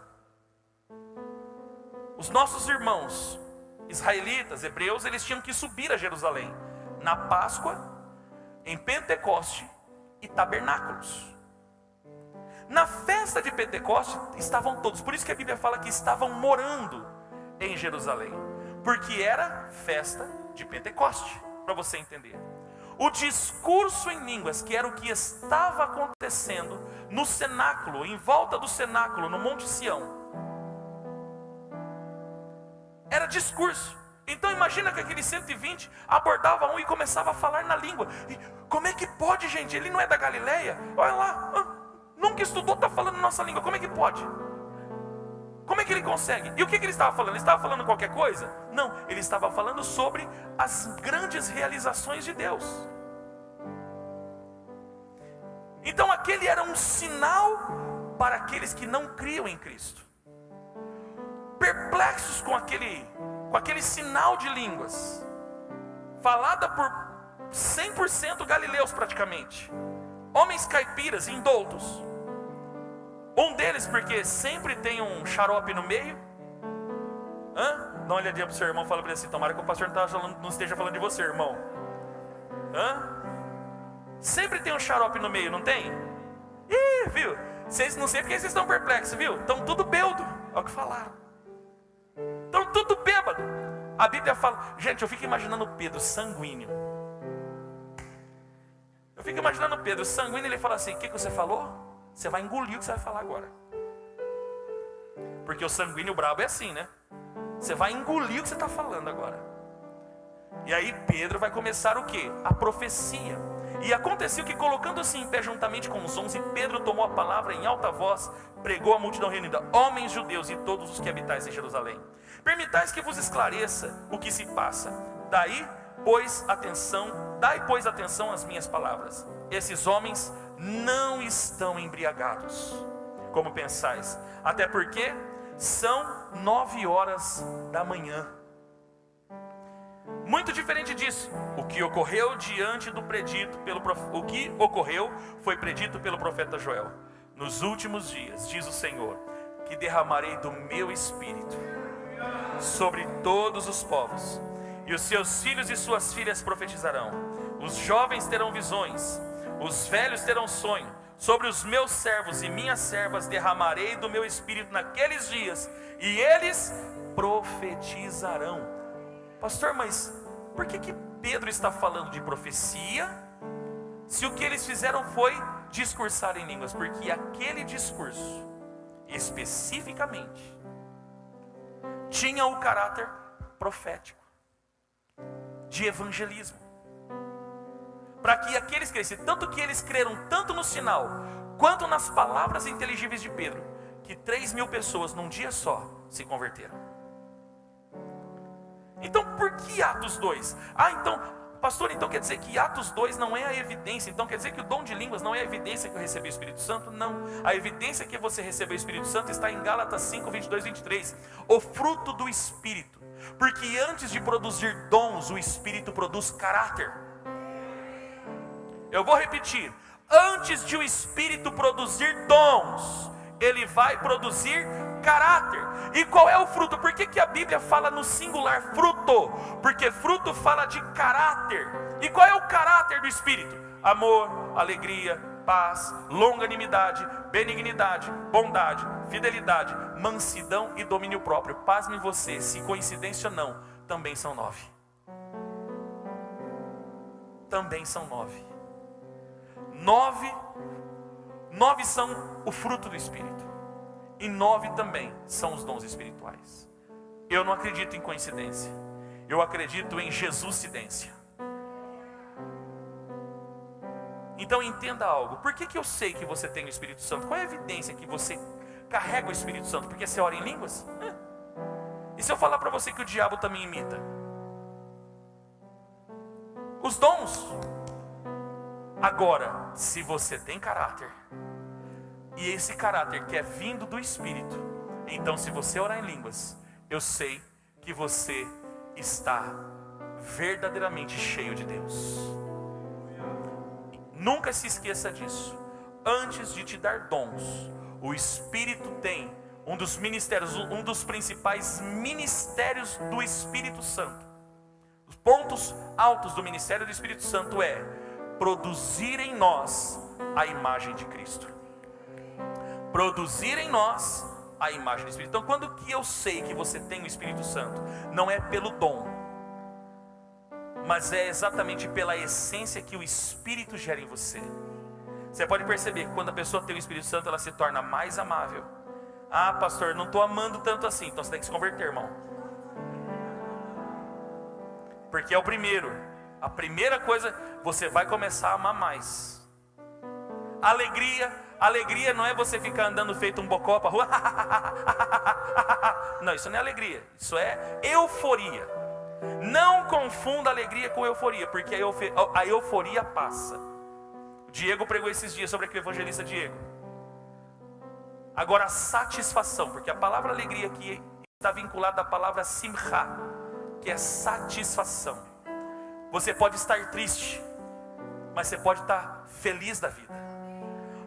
os nossos irmãos israelitas, hebreus, eles tinham que subir a Jerusalém, na Páscoa, em Pentecoste e tabernáculos. Na festa de Pentecoste estavam todos, por isso que a Bíblia fala que estavam morando em Jerusalém, porque era festa de Pentecoste, para você entender. O discurso em línguas, que era o que estava acontecendo no cenáculo, em volta do cenáculo, no Monte Sião, era discurso. Então imagina que aqueles 120 abordavam um e começava a falar na língua. E como é que pode, gente? Ele não é da Galileia? Olha lá, nunca estudou, está falando nossa língua. Como é que pode? Como é que ele consegue? E o que ele estava falando? Ele estava falando qualquer coisa? Não, ele estava falando sobre as grandes realizações de Deus. Então aquele era um sinal para aqueles que não criam em Cristo, perplexos com aquele sinal de línguas, falada por 100% galileus praticamente, homens caipiras, indoutos. Um deles, porque sempre tem um xarope no meio, Dá uma olhadinha para o seu irmão e fala para ele assim: tomara que o pastor não esteja falando de você, irmão. Sempre tem um xarope no meio, não tem? Ih, viu? Vocês não sei porque vocês estão perplexos, viu? Estão tudo bêbado, é o que falaram. Estão tudo bêbado. A Bíblia fala, gente, eu fico imaginando Pedro sanguíneo. Eu fico imaginando Pedro sanguíneo, ele fala assim: o que você falou? Você vai engolir o que você vai falar agora. Porque o sanguíneo brabo é assim, né? Você vai engolir o que você está falando agora. E aí Pedro vai começar o quê? A profecia. E aconteceu que, colocando-se em pé juntamente com os 11, Pedro tomou a palavra em alta voz, pregou à multidão reunida: homens judeus e todos os que habitais em Jerusalém, permitais que vos esclareça o que se passa. Dai, pois, atenção às minhas palavras. Esses homens não estão embriagados, como pensais, até porque são 9 horas da manhã. Muito diferente disso, o que ocorreu foi predito pelo profeta Joel. Nos últimos dias, diz o Senhor, que derramarei do meu espírito sobre todos os povos, e os seus filhos e suas filhas profetizarão, os jovens terão visões, os velhos terão sonho. Sobre os meus servos e minhas servas derramarei do meu espírito naqueles dias, e eles profetizarão. Pastor, mas por que Pedro está falando de profecia, se o que eles fizeram foi discursar em línguas? Porque aquele discurso, especificamente, tinha o caráter profético, de evangelismo, para que aqueles crescessem, tanto que eles creram tanto no sinal, quanto nas palavras inteligíveis de Pedro, que 3.000 pessoas num dia só se converteram. Então por que Atos 2? Então, pastor, então quer dizer que Atos 2 não é a evidência, então quer dizer que o dom de línguas não é a evidência que eu recebi o Espírito Santo? Não, a evidência que você recebeu o Espírito Santo está em Gálatas 5, 22, 23, o fruto do Espírito, porque antes de produzir dons, o Espírito produz caráter. Eu vou repetir, antes de o Espírito produzir dons, ele vai produzir caráter. E qual é o fruto? Por que a Bíblia fala no singular fruto? Porque fruto fala de caráter. E qual é o caráter do Espírito? Amor, alegria, paz, longanimidade, benignidade, bondade, fidelidade, mansidão e domínio próprio. Pasme você, se coincidência ou não, também são 9. Também são 9. 9 são o fruto do Espírito, e 9 também são os dons espirituais. Eu não acredito em coincidência, eu acredito em Jesuscidência. Então entenda algo, por que eu sei que você tem o Espírito Santo? Qual é a evidência que você carrega o Espírito Santo? Porque você ora em línguas? E se eu falar para você que o diabo também imita? Os dons. Agora, se você tem caráter, e esse caráter que é vindo do Espírito, então se você orar em línguas, eu sei que você está verdadeiramente cheio de Deus. Nunca se esqueça disso. Antes de te dar dons, o Espírito tem um dos ministérios, um dos principais ministérios do Espírito Santo. Os pontos altos do ministério do Espírito Santo é produzir em nós a imagem de Cristo. Produzir em nós a imagem do Espírito. Então, quando que eu sei que você tem o Espírito Santo? Não é pelo dom, mas é exatamente pela essência que o Espírito gera em você. Você pode perceber que quando a pessoa tem o Espírito Santo, ela se torna mais amável. Ah, pastor, não estou amando tanto assim. Então você tem que se converter, irmão. Porque é o primeiro. A primeira coisa, você vai começar a amar mais. Alegria não é você ficar andando feito um bocó para rua. Não, isso não é alegria, isso é euforia. Não confunda alegria com euforia, porque a euforia passa. O Diego pregou esses dias sobre o evangelista Diego. Agora a satisfação, porque a palavra alegria aqui está vinculada à palavra simcha, que é satisfação. Você pode estar triste, mas você pode estar feliz da vida,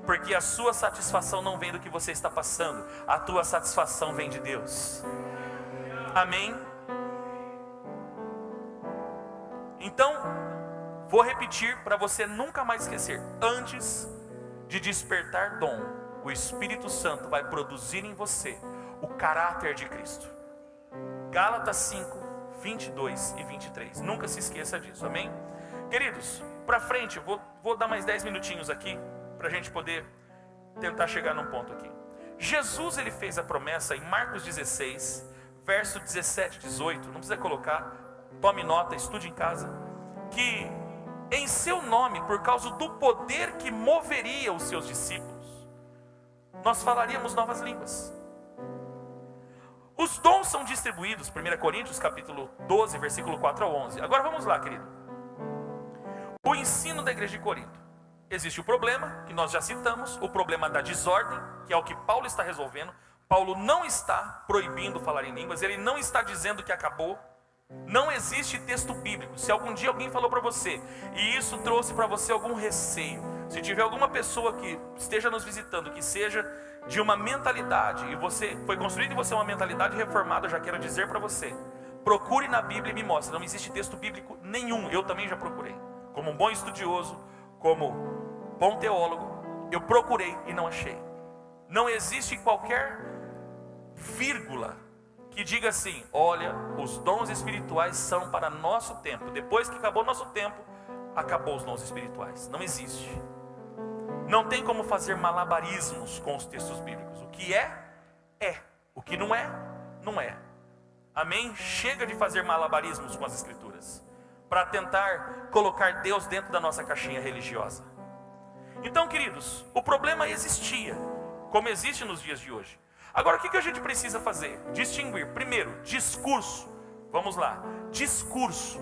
porque a sua satisfação não vem do que você está passando, a tua satisfação vem de Deus. Amém? Então, vou repetir para você nunca mais esquecer. Antes de despertar dom, o Espírito Santo vai produzir em você o caráter de Cristo. Gálatas 5, 22 e 23. Nunca se esqueça disso, amém? Queridos, para frente, vou dar mais 10 minutinhos aqui, para a gente poder tentar chegar num ponto aqui. Jesus, ele fez a promessa em Marcos 16, verso 17 e 18, não precisa colocar, tome nota, estude em casa, que em seu nome, por causa do poder que moveria os seus discípulos, nós falaríamos novas línguas. Os dons são distribuídos, 1 Coríntios capítulo 12, versículo 4 ao 11. Agora vamos lá, querido. O ensino da igreja de Corinto. Existe o problema, que nós já citamos, o problema da desordem, que é o que Paulo está resolvendo. Paulo não está proibindo falar em línguas, ele não está dizendo que acabou. Não existe texto bíblico. Se algum dia alguém falou para você, e isso trouxe para você algum receio, se tiver alguma pessoa que esteja nos visitando, que seja de uma mentalidade, e você foi construído em você uma mentalidade reformada, eu já quero dizer para você, procure na Bíblia e me mostre. Não existe texto bíblico nenhum, eu também já procurei. Como um bom estudioso, como bom teólogo, eu procurei e não achei. Não existe qualquer vírgula que diga assim: olha, os dons espirituais são para nosso tempo. Depois que acabou nosso tempo, acabou os dons espirituais. Não existe. Não tem como fazer malabarismos com os textos bíblicos. O que é, é. O que não é, não é. Amém? Chega de fazer malabarismos com as escrituras, para tentar colocar Deus dentro da nossa caixinha religiosa. Então, queridos, o problema existia, como existe nos dias de hoje. Agora, o que a gente precisa fazer? Distinguir. Primeiro, discurso. Vamos lá. Discurso.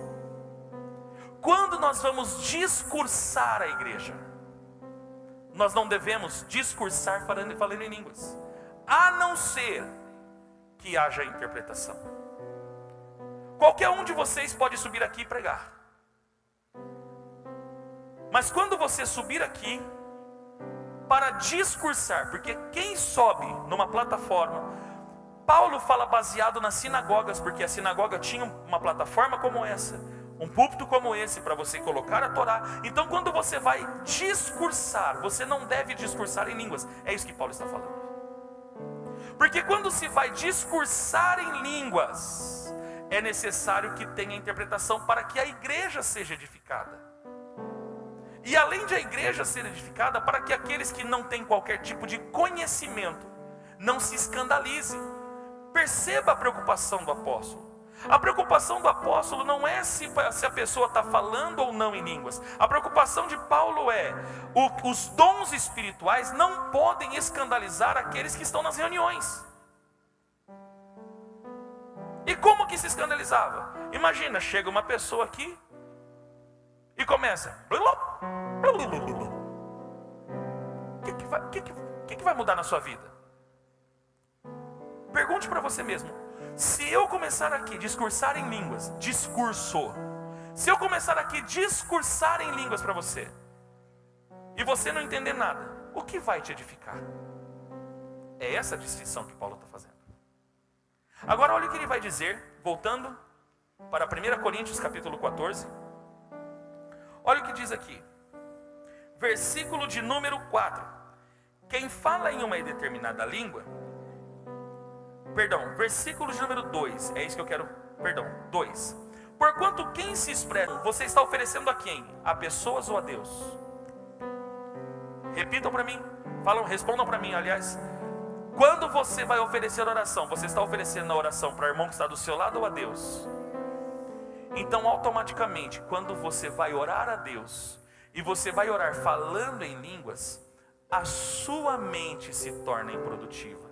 Quando nós vamos discursar a igreja, nós não devemos discursar falando em línguas, a não ser que haja interpretação. Qualquer um de vocês pode subir aqui e pregar. Mas quando você subir aqui para discursar, porque quem sobe numa plataforma, Paulo fala baseado nas sinagogas, porque a sinagoga tinha uma plataforma como essa, um púlpito como esse para você colocar a Torá. Então quando você vai discursar, você não deve discursar em línguas. É isso que Paulo está falando. Porque quando se vai discursar em línguas, é necessário que tenha interpretação para que a igreja seja edificada. E além de a igreja ser edificada, para que aqueles que não têm qualquer tipo de conhecimento não se escandalizem. Perceba a preocupação do apóstolo. A preocupação do apóstolo não é se a pessoa está falando ou não em línguas. A preocupação de Paulo é: os dons espirituais não podem escandalizar aqueles que estão nas reuniões. E como que se escandalizava? Imagina, chega uma pessoa aqui e começa. O que vai mudar na sua vida? Pergunte para você mesmo. Se eu começar aqui a discursar em línguas, se eu começar aqui a discursar em línguas para você, e você não entender nada, o que vai te edificar? É essa a distinção que Paulo está fazendo. Agora olha o que ele vai dizer, voltando para 1 Coríntios capítulo 14. Olha o que diz aqui, versículo de número 4. Quem fala em uma determinada língua, versículo de número 2, é isso que eu quero, 2. Porquanto quem se expressa, você está oferecendo a quem? A pessoas ou a Deus? Repitam para mim, respondam para mim, aliás. Quando você vai oferecer oração, você está oferecendo a oração para o irmão que está do seu lado ou a Deus? Então automaticamente, quando você vai orar a Deus, e você vai orar falando em línguas, a sua mente se torna improdutiva.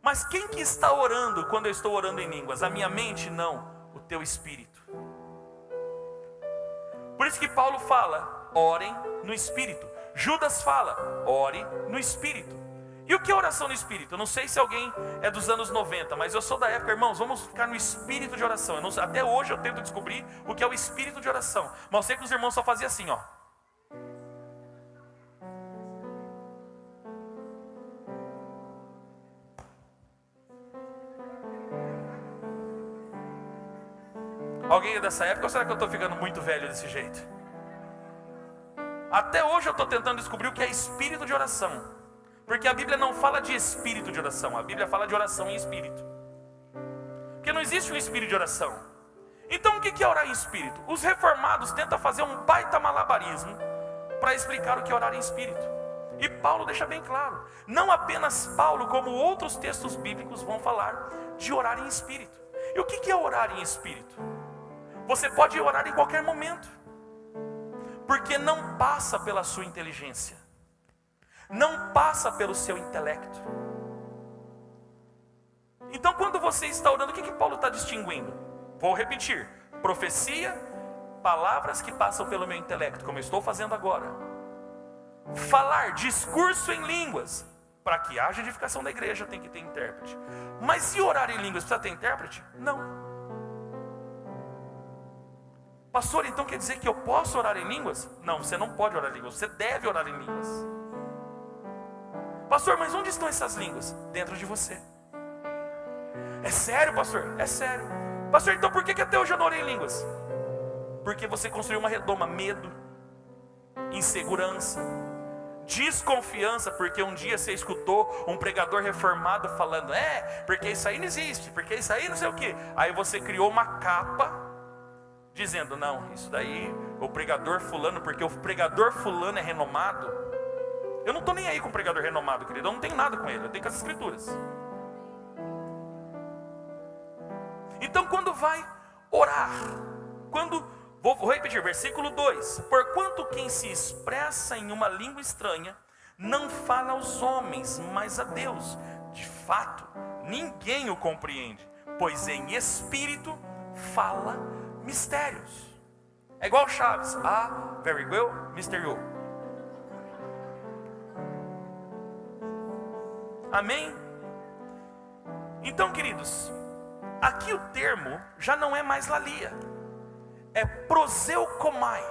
Mas quem que está orando quando eu estou orando em línguas? A minha mente? Não, o teu espírito. Por isso que Paulo fala, orem no espírito. Judas fala, ore no espírito. E o que é oração no espírito? Eu não sei se alguém é dos anos 90, mas eu sou da época, irmãos, vamos ficar no espírito de oração. Até hoje eu tento descobrir o que é o espírito de oração. Mas eu sei que os irmãos só faziam assim, ó. Alguém é dessa época ou será que eu estou ficando muito velho desse jeito? Até hoje eu estou tentando descobrir o que é espírito de oração. Porque a Bíblia não fala de espírito de oração, a Bíblia fala de oração em espírito. Porque não existe um espírito de oração. Então o que é orar em espírito? Os reformados tentam fazer um baita malabarismo para explicar o que é orar em espírito. E Paulo deixa bem claro, não apenas Paulo, como outros textos bíblicos vão falar de orar em espírito. E o que é orar em espírito? Você pode orar em qualquer momento, porque não passa pela sua inteligência, não passa pelo seu intelecto. Então quando você está orando, o que Paulo está distinguindo? Vou repetir: profecia, palavras que passam pelo meu intelecto, como eu estou fazendo agora. Falar, discurso em línguas. Para que haja edificação da igreja tem que ter intérprete. Mas se orar em línguas precisa ter intérprete? Não. Pastor, então quer dizer que eu posso orar em línguas? Não, você não pode orar em línguas, você deve orar em línguas. Pastor, mas onde estão essas línguas? Dentro de você. É sério, pastor? É sério. Pastor, então por que até hoje eu não orei em línguas? Porque você construiu uma redoma: medo, insegurança, desconfiança, porque um dia você escutou um pregador reformado falando: porque isso aí não existe, porque isso aí não sei o que. Aí você criou uma capa dizendo: não, isso daí, o pregador fulano, porque o pregador fulano é renomado. Eu não estou nem aí com o pregador renomado, querido, eu não tenho nada com ele, eu tenho com as escrituras. Então quando vai orar, vou repetir, versículo 2: porquanto quem se expressa em uma língua estranha não fala aos homens, mas a Deus. De fato, ninguém o compreende, pois em espírito fala mistérios. É igual Chaves: very well, Mr. You. Amém? Então, queridos, aqui o termo já não é mais lalia, é proseukomai.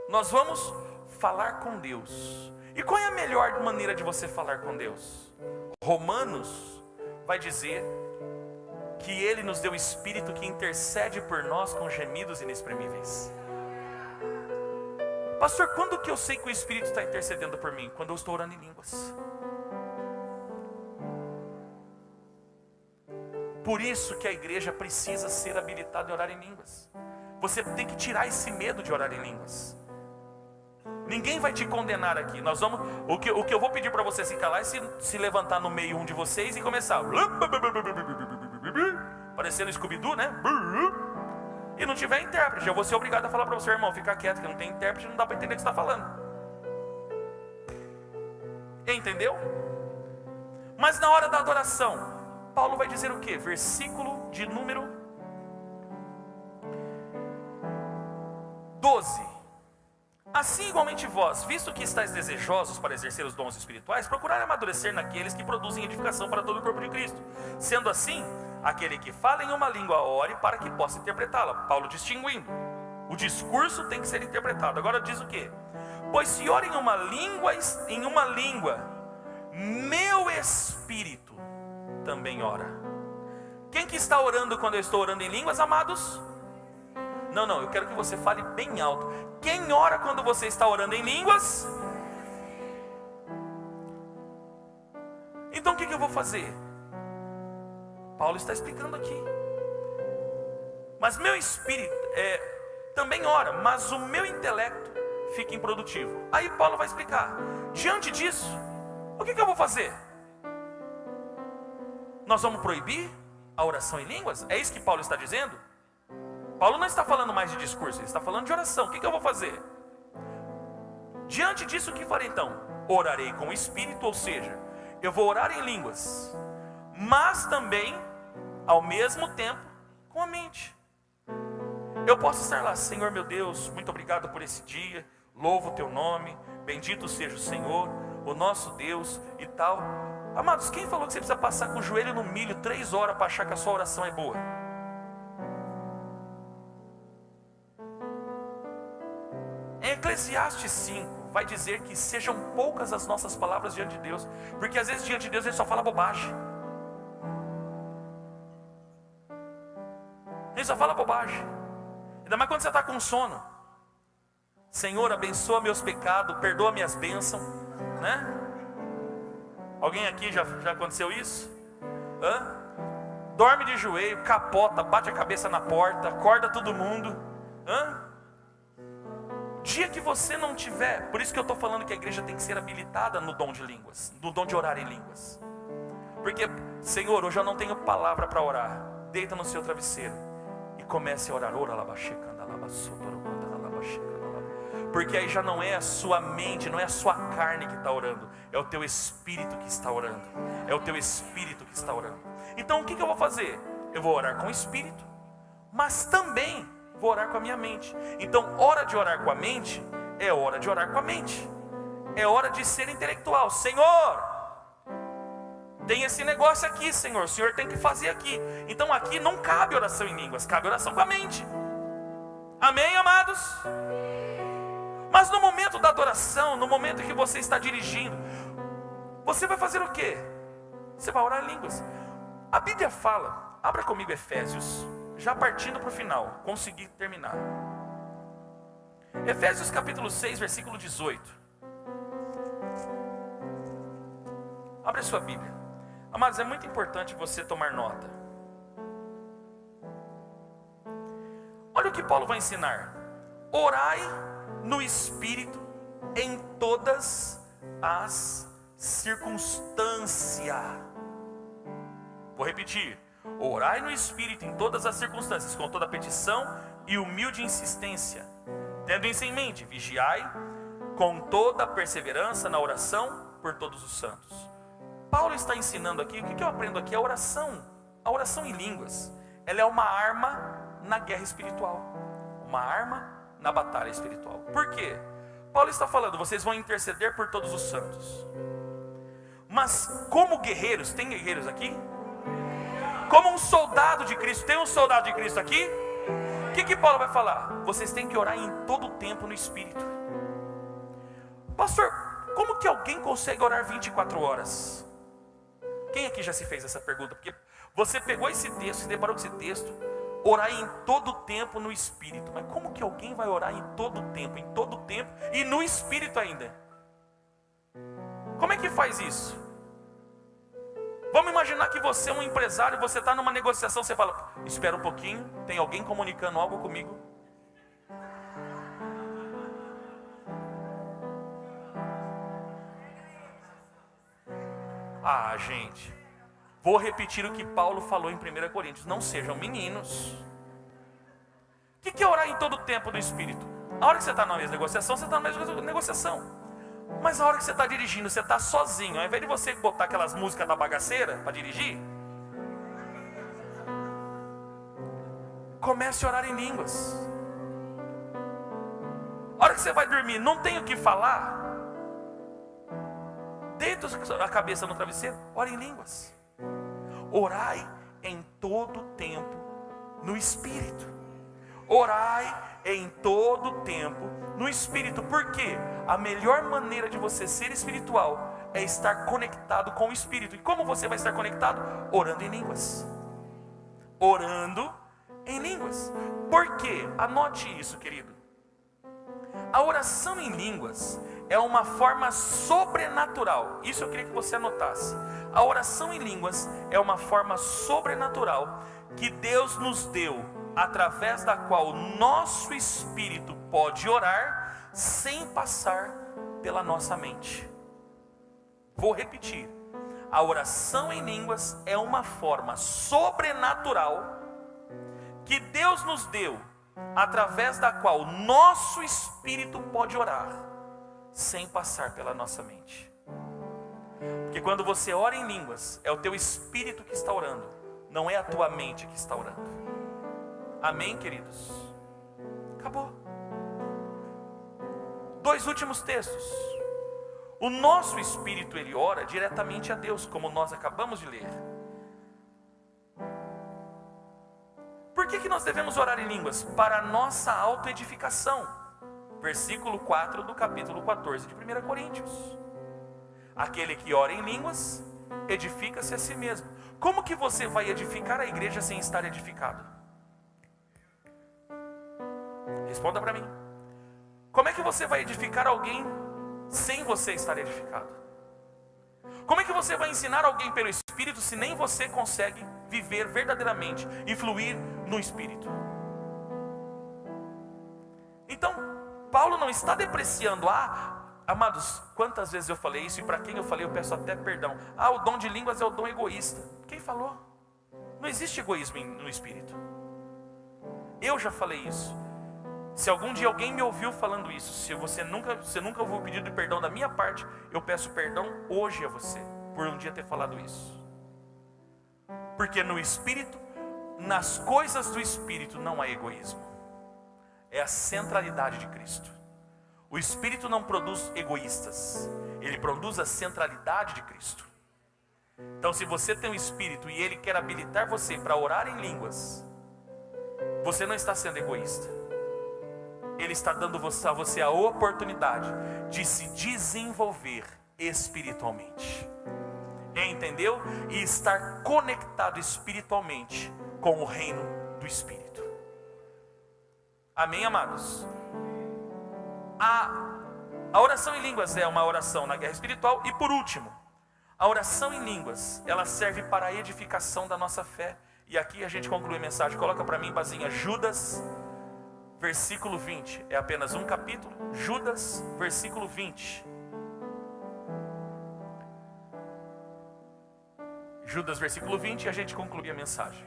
Nós vamos falar com Deus. E qual é a melhor maneira de você falar com Deus? Romanos vai dizer que Ele nos deu o Espírito que intercede por nós com gemidos inexprimíveis. Pastor, quando que eu sei que o Espírito está intercedendo por mim? Quando eu estou orando em línguas. Por isso que a igreja precisa ser habilitada em orar em línguas. Você tem que tirar esse medo de orar em línguas. Ninguém vai te condenar aqui. O que eu vou pedir para você se calar é se levantar no meio um de vocês e começar parecendo Scooby-Doo, né? E não tiver intérprete, eu vou ser obrigado a falar para você: irmão, fica quieto, que não tem intérprete, não dá para entender o que você está falando. Entendeu? Mas na hora da adoração, Paulo vai dizer o que? Versículo de número 12: assim igualmente vós, visto que estáis desejosos para exercer os dons espirituais, procurai amadurecer naqueles que produzem edificação para todo o corpo de Cristo. Sendo assim, aquele que fala em uma língua ore para que possa interpretá-la. Paulo distinguindo: o discurso tem que ser interpretado. Agora diz o que? Pois se ora em uma língua, meu espírito também ora. Quem que está orando quando eu estou orando em línguas, amados? Não, eu quero que você fale bem alto. Quem ora quando você está orando em línguas? Então o que eu vou fazer? Paulo está explicando aqui. Mas meu espírito também ora, mas o meu intelecto fica improdutivo. Aí Paulo vai explicar. Diante disso, o que eu vou fazer? Nós vamos proibir a oração em línguas? É isso que Paulo está dizendo? Paulo não está falando mais de discurso, ele está falando de oração. O que eu vou fazer? Diante disso, o que farei então? Orarei com o espírito, ou seja, eu vou orar em línguas, mas também, ao mesmo tempo, com a mente. Eu posso estar lá: Senhor meu Deus, muito obrigado por esse dia, louvo o teu nome, bendito seja o Senhor, o nosso Deus e tal. Amados, quem falou que você precisa passar com o joelho no milho 3 horas para achar que a sua oração é boa? Em Eclesiastes 5 vai dizer que sejam poucas as nossas palavras diante de Deus, porque às vezes diante de Deus ele só fala bobagem. Ele só fala bobagem. Ainda mais quando você está com sono. Senhor, abençoa meus pecados, perdoa minhas bênçãos, né? Alguém aqui já aconteceu isso? Hã? Dorme de joelho, capota, bate a cabeça na porta, acorda todo mundo. Hã? Dia que você não tiver, por isso que eu estou falando que a igreja tem que ser habilitada no dom de línguas, no dom de orar em línguas. Porque, Senhor, hoje eu não tenho palavra para orar. Deita no seu travesseiro e comece a orar. Porque aí já não é a sua mente, não é a sua carne que está orando, é o teu espírito que está orando. É o teu espírito que está orando. Então o que eu vou fazer? Eu vou orar com o espírito, mas também vou orar com a minha mente. Então, hora de orar com a mente é hora de orar com a mente. É hora de ser intelectual. Senhor, tem esse negócio aqui, Senhor. O Senhor tem que fazer aqui. Então aqui não cabe oração em línguas, cabe oração com a mente. Amém, amados? Mas no momento da adoração, no momento que você está dirigindo, você vai fazer o quê? Você vai orar em línguas. A Bíblia fala, abra comigo Efésios, já partindo para o final, consegui terminar. Efésios capítulo 6, versículo 18. Abre a sua Bíblia. Amados, é muito importante você tomar nota. Olha o que Paulo vai ensinar. Orai no Espírito em todas as circunstâncias. Vou repetir. Orai no Espírito em todas as circunstâncias, com toda petição e humilde insistência. Tendo isso em mente, vigiai com toda perseverança na oração por todos os santos. Paulo está ensinando aqui, o que eu aprendo aqui? A oração em línguas. Ela é uma arma na guerra espiritual. Uma arma na batalha espiritual. Por quê? Paulo está falando, vocês vão interceder por todos os santos. Mas como guerreiros, tem guerreiros aqui? Como um soldado de Cristo, tem um soldado de Cristo aqui? O que Paulo vai falar? Vocês têm que orar em todo o tempo no Espírito. Pastor, como que alguém consegue orar 24 horas? Quem aqui já se fez essa pergunta? Porque você pegou esse texto, se deparou com esse texto, orar em todo o tempo no Espírito. Mas como que alguém vai orar em todo o tempo e no Espírito ainda? Como é que faz isso? Vamos imaginar que você é um empresário, você está numa negociação, você fala, espera um pouquinho, tem alguém comunicando algo comigo. Ah, gente, vou repetir o que Paulo falou em 1 Coríntios, não sejam meninos. O que é orar em todo o tempo no Espírito? A hora que você está na mesma negociação, você está na mesma negociação. Mas a hora que você está dirigindo, você está sozinho, ao invés de você botar aquelas músicas da bagaceira para dirigir, comece a orar em línguas. A hora que você vai dormir, não tem o que falar, deita a cabeça no travesseiro, ore em línguas. Orai em todo o tempo no Espírito. Orai em todo o tempo no Espírito. Por quê? A melhor maneira de você ser espiritual é estar conectado com o Espírito. E como você vai estar conectado? Orando em línguas. Orando em línguas. Por quê? Anote isso, querido. A oração em línguas é uma forma sobrenatural. Isso eu queria que você anotasse. A oração em línguas é uma forma sobrenatural que Deus nos deu, através da qual o nosso espírito pode orar sem passar pela nossa mente. Vou repetir. A oração em línguas é uma forma sobrenatural que Deus nos deu, através da qual o nosso espírito pode orar sem passar pela nossa mente. Porque quando você ora em línguas, é o teu espírito que está orando, não é a tua mente que está orando. Amém, queridos? Acabou. 2 últimos textos. O nosso espírito, ele ora diretamente a Deus, como nós acabamos de ler. Por que nós devemos orar em línguas? Para a nossa autoedificação. Versículo 4 do capítulo 14 de 1 Coríntios. Aquele que ora em línguas, edifica-se a si mesmo. Como que você vai edificar a igreja sem estar edificado? Responda para mim. Como é que você vai edificar alguém sem você estar edificado? Como é que você vai ensinar alguém pelo Espírito se nem você consegue viver verdadeiramente e fluir no Espírito? Então, Paulo não está depreciando. Amados, quantas vezes eu falei isso e para quem eu falei eu peço até perdão. O dom de línguas é o dom egoísta. Quem falou? Não existe egoísmo no Espírito. Eu já falei isso. Se algum dia alguém me ouviu falando isso, se você nunca ouviu o pedido de perdão da minha parte, eu peço perdão hoje a você, por um dia ter falado isso. Porque no Espírito, nas coisas do Espírito não há egoísmo. É a centralidade de Cristo. O Espírito não produz egoístas, ele produz a centralidade de Cristo. Então se você tem o Espírito e ele quer habilitar você para orar em línguas, você não está sendo egoísta. Ele está dando a você a oportunidade de se desenvolver espiritualmente. Entendeu? E estar conectado espiritualmente com o reino do Espírito. Amém, amados? A oração em línguas é uma oração na guerra espiritual. E por último, a oração em línguas, ela serve para a edificação da nossa fé. E aqui a gente conclui a mensagem. Coloca para mim, Bazinha, Judas, versículo 20. É apenas um capítulo. Judas, versículo 20. Judas, versículo 20, e a gente conclui a mensagem.